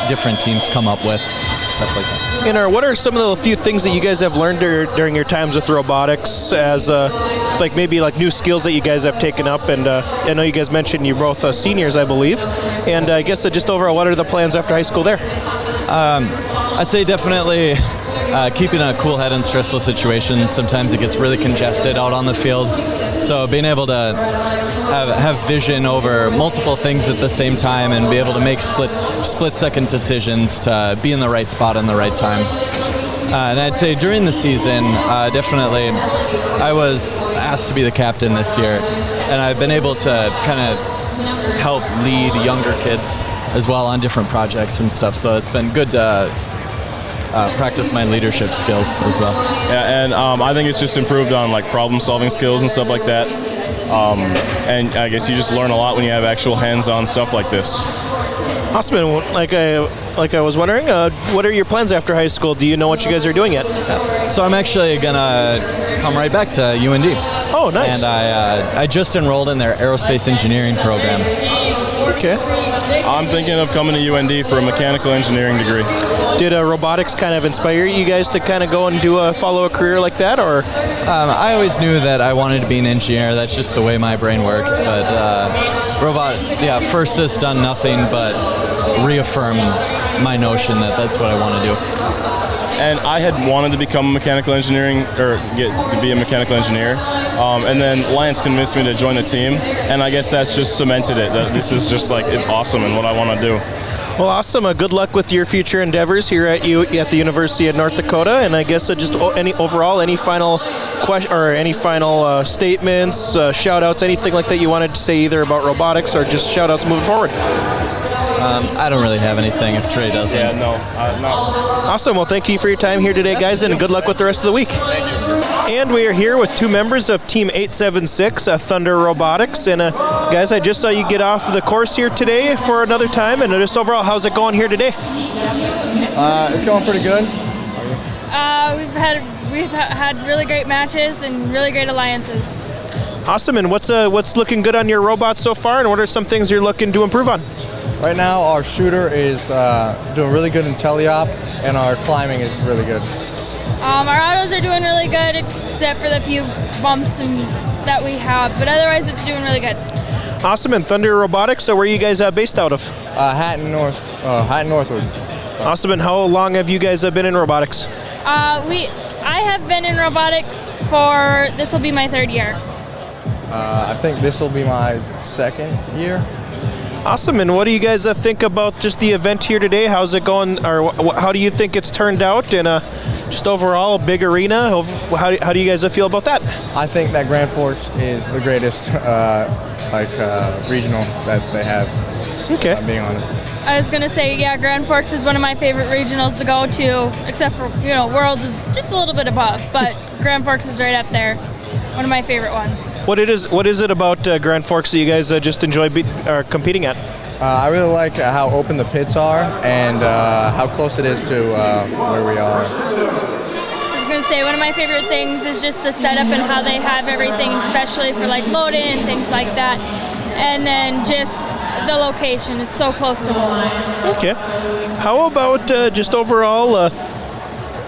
different teams come up with, stuff like that. And what are some of the few things that you guys have learned during your times with robotics as maybe new skills that you guys have taken up? And I know you guys mentioned you're both seniors, I believe. And I guess just overall, what are the plans after high school there? I'd say definitely keeping a cool head in stressful situations. Sometimes it gets really congested out on the field. So being able to have vision over multiple things at the same time and be able to make split-second decisions to be in the right spot in the right time. And I'd say during the season, definitely, I was asked to be the captain this year, and I've been able to kind of help lead younger kids as well on different projects and stuff. So it's been good to practice my leadership skills as well. Yeah, and I think it's just improved on like problem-solving skills and stuff like that. And I guess you just learn a lot when you have actual hands-on stuff like this. Awesome. And like I was wondering, what are your plans after high school? Do you know what you guys are doing yet? So I'm actually gonna come right back to UND. Oh, nice. And I just enrolled in their aerospace engineering program. Okay. I'm thinking of coming to UND for a mechanical engineering degree. Did robotics kind of inspire you guys to kind of go and follow a career like that, or? I always knew that I wanted to be an engineer. That's just the way my brain works. But first has done nothing but reaffirm my notion that that's what I want to do. And I had wanted to become mechanical engineering, or get to be a mechanical engineer. And then Lance convinced me to join the team, and I guess that's just cemented it. That this is just like it's awesome and what I want to do. Well, awesome. Good luck with your future endeavors here at the University of North Dakota. And I guess just any final question or any final statements, shout outs, anything like that you wanted to say either about robotics or just shout outs moving forward. I don't really have anything if Trey doesn't. Yeah, no. Awesome. Well, thank you for your time here today, guys, and good luck with the rest of the week. Thank you. And we are here with two members of Team 876, Thunder Robotics. And guys, I just saw you get off the course here today for another time. And just overall, how's it going here today? It's going pretty good. We've had really great matches and really great alliances. Awesome. And what's looking good on your robot so far? And what are some things you're looking to improve on? Right now, our shooter is doing really good in teleop, and our climbing is really good. Our autos are doing really good, except for the few bumps that we have, but otherwise it's doing really good. Awesome. And Thunder Robotics, so where are you guys based out of? Hatton Northwood. Awesome. And how long have you guys been in robotics? I have been in robotics this will be my third year. I think this will be my second year. Awesome. And what do you guys think about just the event here today? How's it going, or how do you think it's turned out? And just overall, a big arena. How do you guys feel about that? I think that Grand Forks is the greatest regional that they have. Okay. Being honest. I was going to say, yeah, Grand Forks is one of my favorite regionals to go to, except for, Worlds is just a little bit above, but Grand Forks is right up there. One of my favorite ones. What is it about Grand Forks that you guys just enjoy competing at? I really like how open the pits are and how close it is to where we are. I was going to say, one of my favorite things is just the setup and how they have everything, especially for like load-in and things like that. And then just the location, it's so close to home. Okay. How about just overall,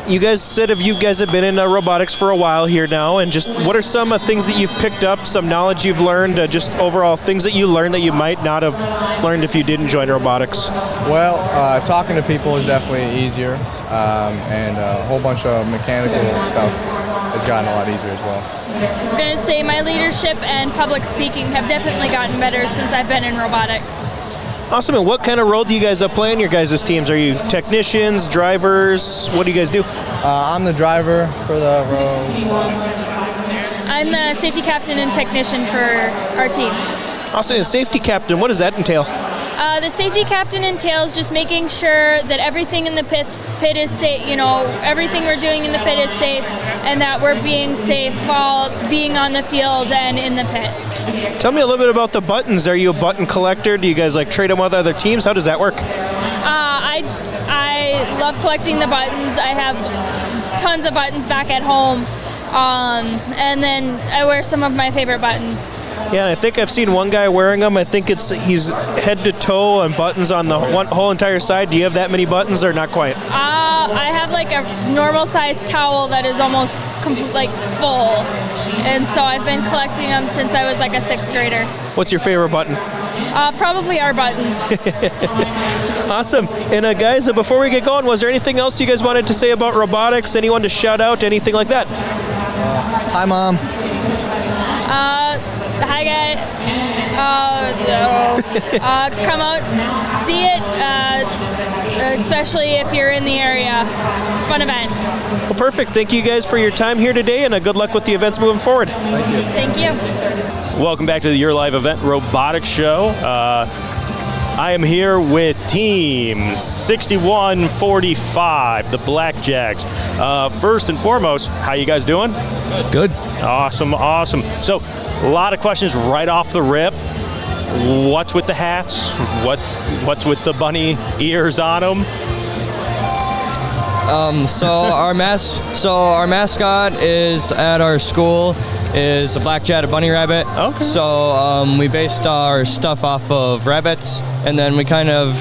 you guys said you guys have been in robotics for a while here now, and just what are some things that you've picked up, some knowledge you've learned, just overall things that you learned that you might not have learned if you didn't join robotics? Well, talking to people is definitely easier, and a whole bunch of mechanical stuff has gotten a lot easier as well. I was going to say my leadership and public speaking have definitely gotten better since I've been in robotics. Awesome. And what kind of role do you guys play in your guys' teams? Are you technicians, drivers? What do you guys do? I'm the driver for the I'm the safety captain and technician for our team. Awesome. And safety captain, what does that entail? The safety captain entails just making sure that everything in the pit is safe, everything we're doing in the pit is safe, and that we're being safe while being on the field and in the pit. Tell me a little bit about the buttons. Are you a button collector? Do you guys trade them with other teams? How does that work? I love collecting the buttons. I have tons of buttons back at home, and then I wear some of my favorite buttons. Yeah, I think I've seen one guy wearing them. I think he's head to toe and buttons on the whole entire side. Do you have that many buttons or not quite? I have a normal sized towel that is almost full, and so I've been collecting them since I was a 6th grader. What's your favorite button? Probably our buttons. Awesome. And guys, before we get going, was there anything else you guys wanted to say about robotics? Anyone to shout out? Anything like that? Hi, Mom. Hi, flag it. Come out, see it, especially if you're in the area. It's a fun event. Well, perfect. Thank you guys for your time here today, and good luck with the events moving forward. Thank you. Welcome back to the Your Live Event Robotics Show. I am here with Team 6145, the Blackjacks. First and foremost, how you guys doing? Good. Awesome. So, a lot of questions right off the rip. What's with the hats? What's with the bunny ears on them? So our mascot is at our school is a blackjack, a bunny rabbit. Okay. So we based our stuff off of rabbits, and then we kind of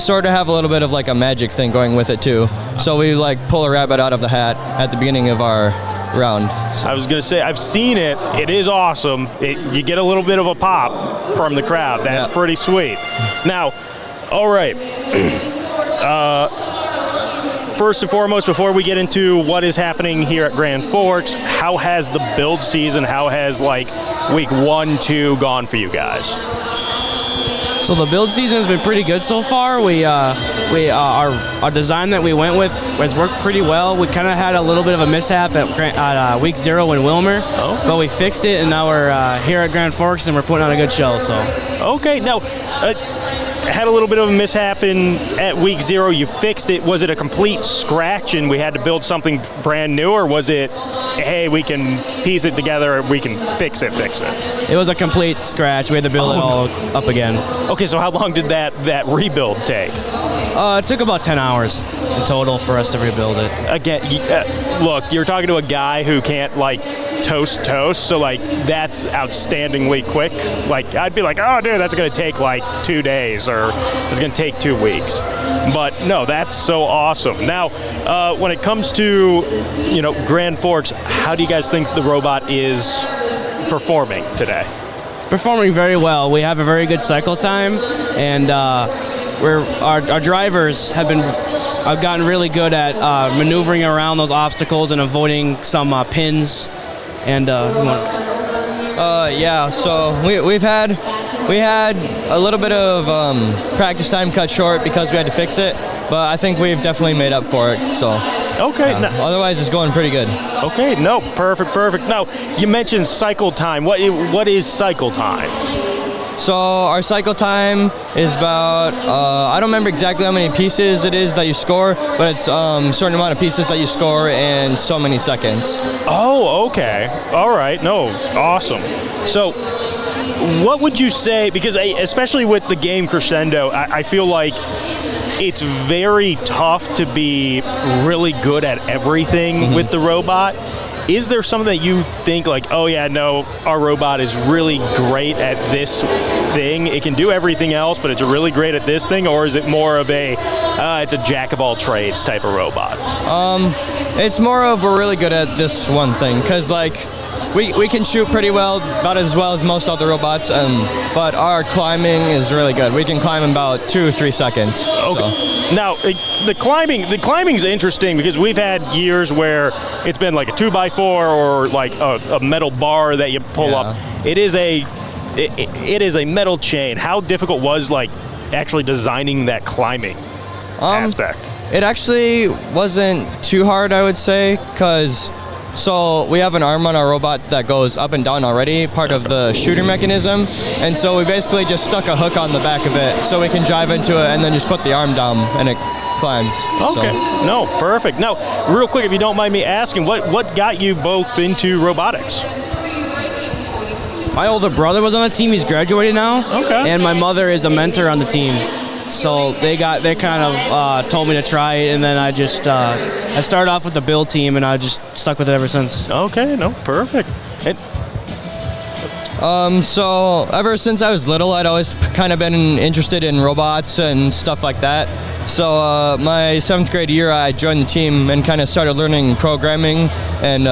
sort of have a little bit of like a magic thing going with it too. So we like pull a rabbit out of the hat at the beginning of our round. So. I was going to say, I've seen it. It is awesome. You get a little bit of a pop from the crowd. That's pretty sweet. Now, all right. First and foremost, before we get into what is happening here at Grand Forks, how has the build season, how has like week 1, 2 gone for you guys? So the build season has been pretty good so far. Our design that we went with has worked pretty well. We kind of had a little bit of a mishap at week 0 in Wilmer, but we fixed it, and now we're here at Grand Forks, and we're putting on a good show. So okay, now had a little bit of a mishap at week 0. You fixed it. Was it a complete scratch, and we had to build something brand new, or was it, hey, we can piece it together, we can fix it? It was a complete scratch. We had to build it all up again. Okay, so how long did that rebuild take? It took about 10 hours in total for us to rebuild it. Again, look, you're talking to a guy who can't like toast, so like that's outstandingly quick. Like I'd be like, oh dude, that's gonna take like 2 days, or it's gonna take 2 weeks. But no, that's so awesome. Now, when it comes to Grand Forks, how do you guys think the robot is performing today? Performing very well. We have a very good cycle time, and our drivers have gotten really good at maneuvering around those obstacles and avoiding some pins. And so we had a little bit of practice time cut short because we had to fix it, but I think we've definitely made up for it. So okay, otherwise it's going pretty good. Okay, no, perfect. Now you mentioned cycle time. What is cycle time? So our cycle time is about, I don't remember exactly how many pieces it is that you score, but it's a certain amount of pieces that you score in so many seconds. Oh, okay. All right. No, awesome. So what would you say, because especially with the game Crescendo, I feel like it's very tough to be really good at everything with the robot. Is there something that you think like, oh yeah, no, our robot is really great at this thing, it can do everything else, but it's really great at this thing? Or is it more of it's a jack of all trades type of robot? It's more of we're really good at this one thing, because like we can shoot pretty well, about as well as most other robots, but our climbing is really good. We can climb in about 2 or 3 seconds. Okay. So. Now, the climbing's interesting because we've had years where it's been like a 2x4 or like a metal bar that you pull up. It is a metal chain. How difficult was like actually designing that climbing aspect? It actually wasn't too hard, I would say, because so we have an arm on our robot that goes up and down already, part of the shooter mechanism, and so we basically just stuck a hook on the back of it so we can drive into it and then just put the arm down and it climbs. Okay, no, perfect. Now, real quick, if you don't mind me asking, what got you both into robotics? My older brother was on the team. He's graduated now. Okay. And my mother is a mentor on the team. So they kind of told me to try it, and then I just I started off with the build team, and I just stuck with it ever since. Okay, no, perfect. So ever since I was little, I'd always kind of been interested in robots and stuff like that. So my 7th grade year, I joined the team and kind of started learning programming and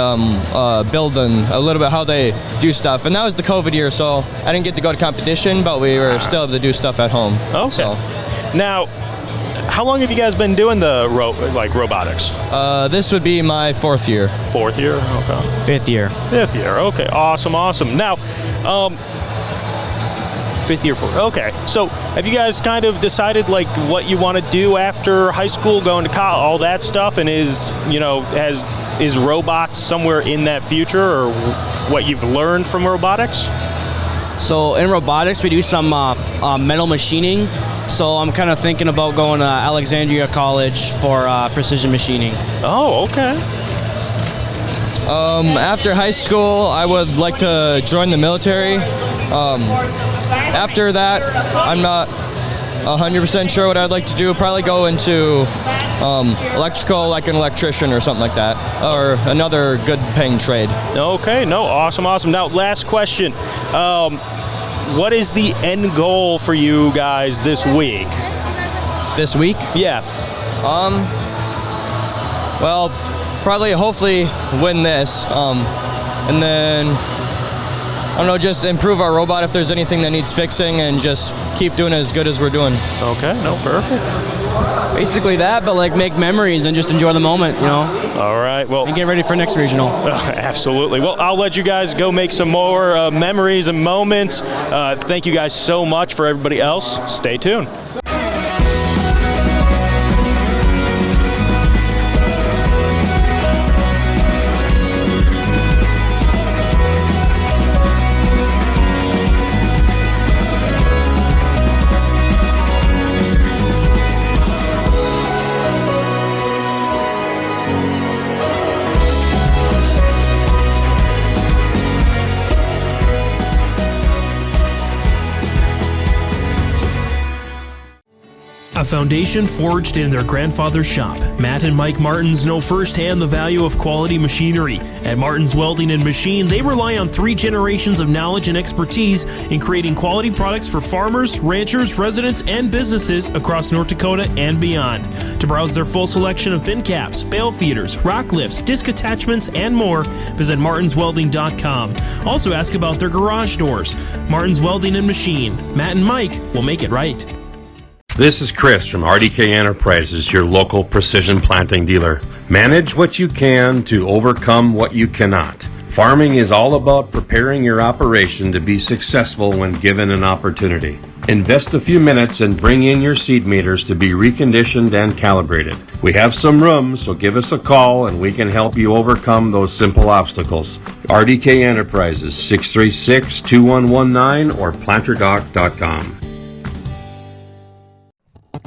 building a little bit how they do stuff. And that was the COVID year, so I didn't get to go to competition, but we were still able to do stuff at home. Okay. So. Now, how long have you guys been doing the robotics? This would be my 4th year. 4th year? Okay. 5th year. 5th year. Okay. Awesome. Now, Fifth year for okay. So have you guys kind of decided like what you want to do after high school, going to college, all that stuff, and is robots somewhere in that future, or what you've learned from robotics? So in robotics, we do some metal machining. So I'm kind of thinking about going to Alexandria College for precision machining. Oh, okay. After high school, I would like to join the military. After that, I'm not 100% sure what I'd like to do. Probably go into electrical, like an electrician or something like that, or another good paying trade. Okay, no, awesome. Now, last question. What is the end goal for you guys this week? This week? Yeah. Well, probably, hopefully, win this, and then, I don't know, just improve our robot if there's anything that needs fixing, and just keep doing it as good as we're doing. Okay, no, perfect. Basically that, but like make memories and just enjoy the moment, you know? All right, well. And get ready for next regional. Absolutely. Well, I'll let you guys go make some more memories and moments. Thank you guys so much. For everybody else, stay tuned. A foundation forged in their grandfather's shop. Matt and Mike Martins know firsthand the value of quality machinery. At Martins Welding and Machine, they rely on 3 generations of knowledge and expertise in creating quality products for farmers, ranchers, residents, and businesses across North Dakota and beyond. To browse their full selection of bin caps, bale feeders, rock lifts, disc attachments, and more, visit martinswelding.com. Also ask about their garage doors. Martins Welding and Machine. Matt and Mike will make it right. This is Chris from RDK Enterprises, your local precision planting dealer. Manage what you can to overcome what you cannot. Farming is all about preparing your operation to be successful when given an opportunity. Invest a few minutes and bring in your seed meters to be reconditioned and calibrated. We have some room, so give us a call and we can help you overcome those simple obstacles. RDK Enterprises, 636-2119 or planterdoc.com.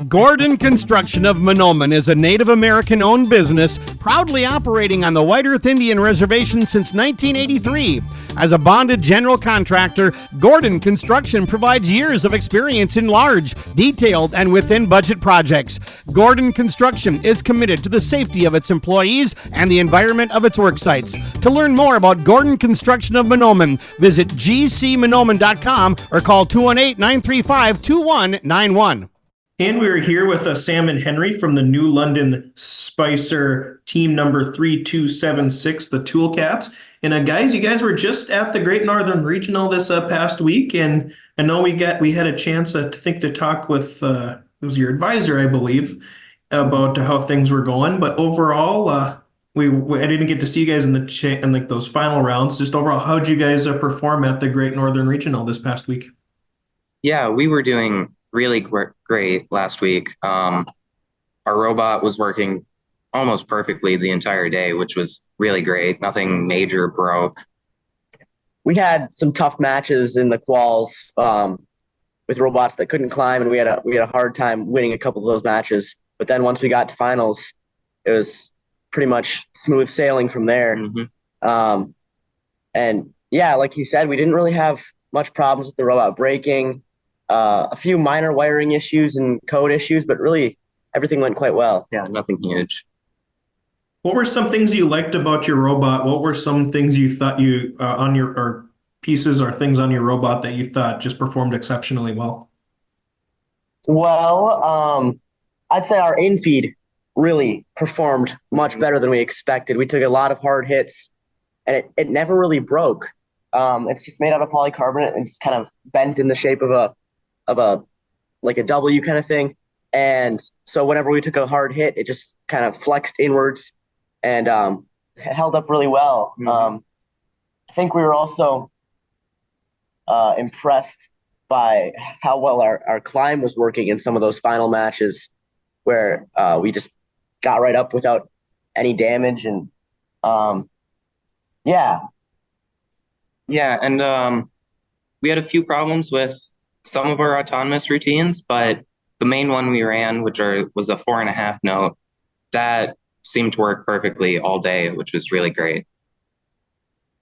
Gordon Construction of Mahnomen is a Native American-owned business proudly operating on the White Earth Indian Reservation since 1983. As a bonded general contractor, Gordon Construction provides years of experience in large, detailed, and within-budget projects. Gordon Construction is committed to the safety of its employees and the environment of its work sites. To learn more about Gordon Construction of Mahnomen, visit gcmahnomen.com or call 218-935-2191. And we're here with Sam and Henry from the New London Spicer team number 3276, the Toolcats. And guys, you guys were just at the Great Northern Regional this past week, and I know we had a chance to talk with it was your advisor, I believe, about how things were going. But overall, I didn't get to see you guys in like those final rounds. Just overall, how did you guys perform at the Great Northern Regional this past week? Yeah, we were doing really great last week. Our robot was working almost perfectly the entire day, which was really great. Nothing major broke. We had some tough matches in the quals with robots that couldn't climb, and we had a hard time winning a couple of those matches. But then once we got to finals, it was pretty much smooth sailing from there. Mm-hmm. And yeah, like you said, we didn't really have much problems with the robot breaking. A few minor wiring issues and code issues, but really everything went quite well. Yeah, nothing huge. What were some things you liked about your robot? What were some things you thought or pieces or things on your robot that you thought just performed exceptionally well? Well, I'd say our infeed really performed much better than we expected. We took a lot of hard hits, and it never really broke. It's just made out of polycarbonate, and it's kind of bent in the shape of a like a W kind of thing. And so whenever we took a hard hit, it just kind of flexed inwards and held up really well. Mm-hmm. I think we were also impressed by how well our climb was working in some of those final matches where we just got right up without any damage. And yeah. Yeah, and we had a few problems with some of our autonomous routines, but the main one we ran, was a 4.5 note, that seemed to work perfectly all day, which was really great.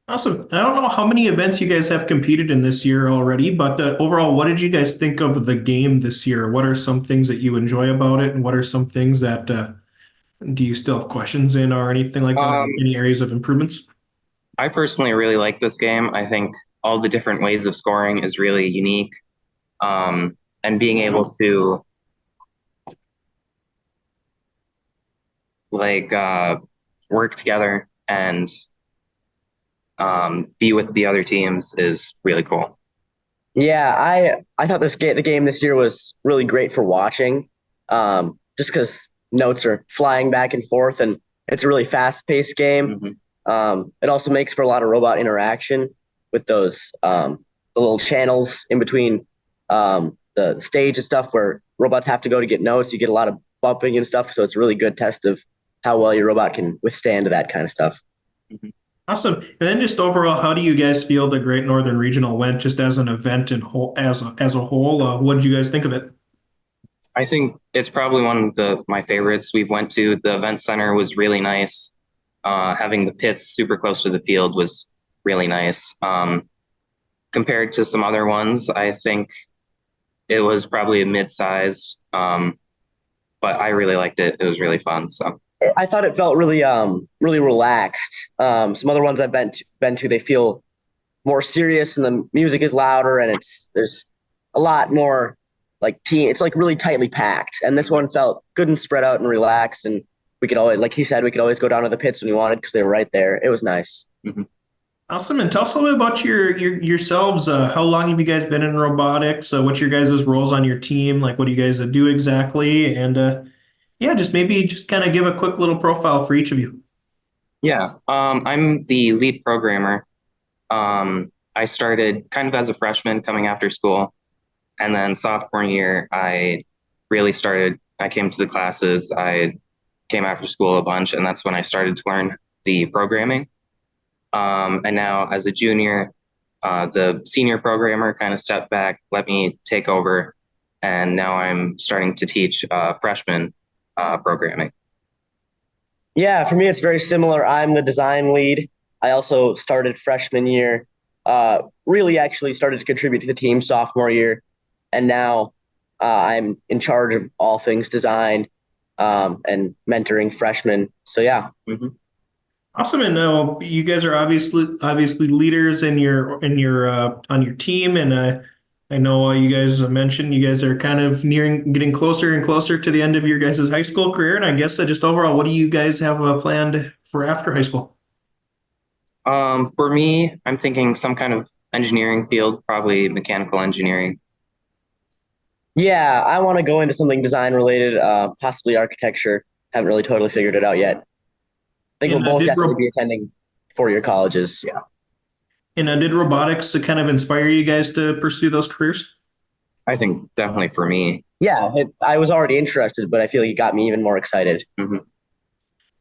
Awesome. I don't know how many events you guys have competed in this year already, but overall, what did you guys think of the game this year? What are some things that you enjoy about it, and what are some things that do you still have questions in or anything like that? Any areas of improvements? I personally really like this game. I think all the different ways of scoring is really unique. And being able to work together and be with the other teams is really cool. Yeah, I thought the game this year was really great for watching, just because notes are flying back and forth, and it's a really fast-paced game. It also makes for a lot of robot interaction with those the little channels in between the stage and stuff where robots have to go to get notes. You get a lot of bumping and stuff, so it's a really good test of how well your robot can withstand that kind of stuff. Awesome. And then just overall, how do you guys feel the Great Northern Regional went just as an event and as a whole? What did you guys think of it? I think it's probably one of my favorites we've went to. The event center was really nice. Having the pits super close to the field was really nice. Compared to some other ones, I think it was probably a mid-sized, but I really liked it. It was really fun. So I thought it felt really really relaxed. Some other ones I've been to, they feel more serious, and the music is louder, and there's a lot more it's like really tightly packed. And this one felt good and spread out and relaxed, and we could always, like he said, we could always go down to the pits when we wanted because they were right there. It was nice. Awesome. And tell us a little bit about yourselves. How long have you guys been in robotics? What's your guys' roles on your team? Like, what do you guys do exactly? And yeah, just kind of give a quick little profile for each of you. Yeah, I'm the lead programmer. I started kind of as a freshman coming after school. And then sophomore year, I came to the classes. I came after school a bunch, and that's when I started to learn the programming. And now as a junior, the senior programmer kind of stepped back, let me take over. And now I'm starting to teach freshmen programming. Yeah, for me, it's very similar. I'm the design lead. I also started freshman year, really actually started to contribute to the team sophomore year. And now I'm in charge of all things design and mentoring freshmen. So yeah. Awesome. And you guys are obviously leaders on your team. And I know you guys mentioned you guys are kind of getting closer and closer to the end of your guys' high school career. And I guess just overall, what do you guys have planned for after high school? For me, I'm thinking some kind of engineering field, probably mechanical engineering. Yeah, I want to go into something design related, possibly architecture. Haven't really totally figured it out yet. I think we'll both definitely be attending four-year colleges. Yeah. And did robotics kind of inspire you guys to pursue those careers? I think definitely for me. Yeah, I was already interested, but I feel like it got me even more excited.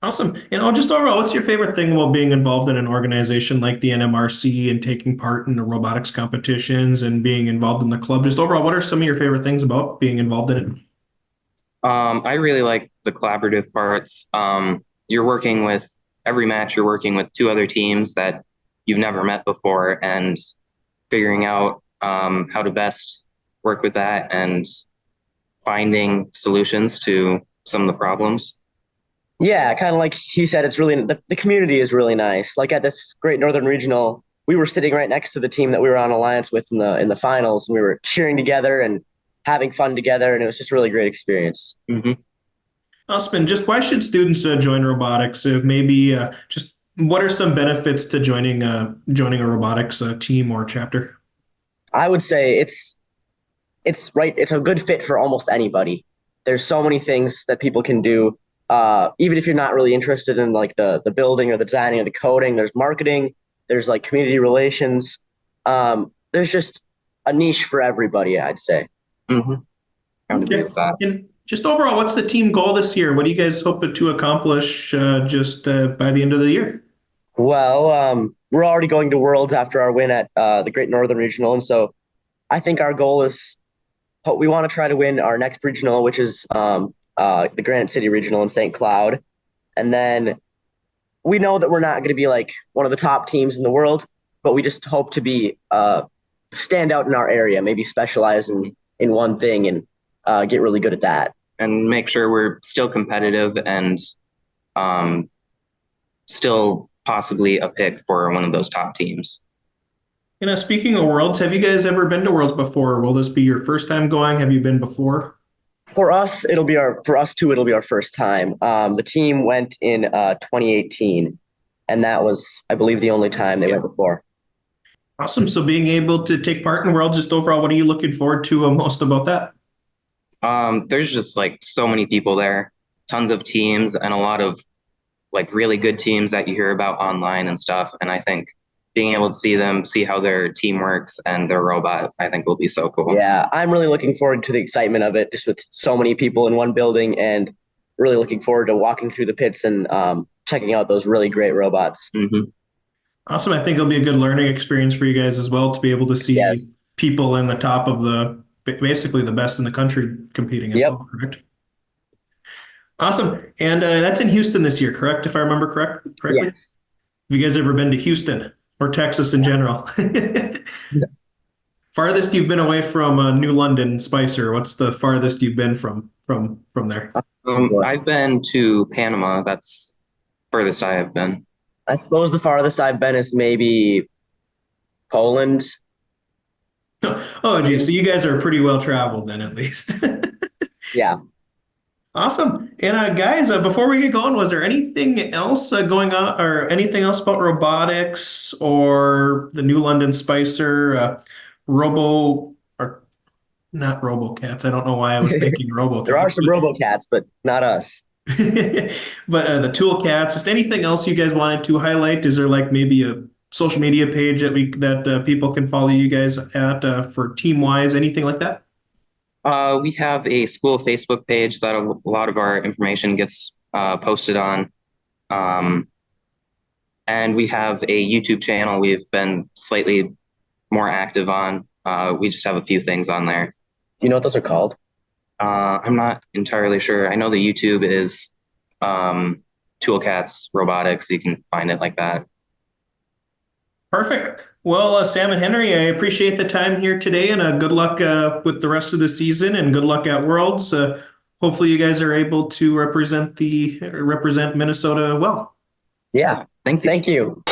Awesome. And just overall, what's your favorite thing while being involved in an organization like the NMRC and taking part in the robotics competitions and being involved in the club? Just overall, what are some of your favorite things about being involved in it? I really like the collaborative parts. Every match, you're working with two other teams that you've never met before, and figuring out how to best work with that and finding solutions to some of the problems. Yeah, kind of like he said, it's really the community is really nice. Like at this Great Northern Regional, we were sitting right next to the team that we were on alliance with in the finals, and we were cheering together and having fun together, and it was just a really great experience. Awesome. Just why should students join robotics? If maybe just what are some benefits to joining a robotics team or chapter? I would say it's a good fit for almost anybody. There's so many things that people can do. Even if you're not really interested in like the building or the designing or the coding, there's marketing, there's like community relations. there's just a niche for everybody, I'd say. Mm-hmm. I would agree Okay. with that. And just overall, what's the team goal this year? What do you guys hope to accomplish just by the end of the year? Well, we're already going to Worlds after our win at the Great Northern Regional, and so I think our goal is we want to try to win our next regional, which is the Granite City Regional in St. Cloud, and then we know that we're not going to be like one of the top teams in the world, but we just hope to be stand out in our area, maybe specialize in one thing and get really good at that, and make sure we're still competitive and still possibly a pick for one of those top teams. Speaking of Worlds, have you guys ever been to Worlds before? Will this be your first time going? Have you been before? For us, it'll be our first time. The team went in 2018, and that was, I believe, the only time they went before. Awesome. So being able to take part in Worlds, just overall, what are you looking forward to most about that? There's just like so many people there, tons of teams, and a lot of like really good teams that you hear about online and stuff. And I think being able to see how their team works and their robot, I think will be so cool. Yeah, I'm really looking forward to the excitement of it, just with so many people in one building, and really looking forward to walking through the pits and checking out those really great robots. Mm-hmm. Awesome. I think it'll be a good learning experience for you guys as well, to be able to see people in the top of basically the best in the country competing as well, correct? Awesome. And that's in Houston this year, correct? If I remember correctly? Yes. Have you guys ever been to Houston or Texas in general? Farthest you've been away from New London, Spicer? What's the farthest you've been from there? I've been to Panama. That's furthest I have been. I suppose the farthest I've been is maybe Poland. Oh, geez. So you guys are pretty well traveled then, at least. Yeah. Awesome. And guys, before we get going, was there anything else going on, or anything else about robotics or the New London Spicer, or not RoboCats? I don't know why I was thinking RoboCats. There are some RoboCats, but not us. But the Tool Cats, just anything else you guys wanted to highlight? Is there like maybe a social media page that people can follow you guys at for team-wise, anything like that? We have a school Facebook page that a lot of our information gets posted on. And we have a YouTube channel we've been slightly more active on. We just have a few things on there. Do you know what those are called? I'm not entirely sure. I know the YouTube is Toolcats Robotics. You can find it like that. Perfect. Well, Sam and Henry, I appreciate the time here today, and good luck with the rest of the season, and good luck at Worlds. Hopefully you guys are able to represent Minnesota well. Yeah. Thank you.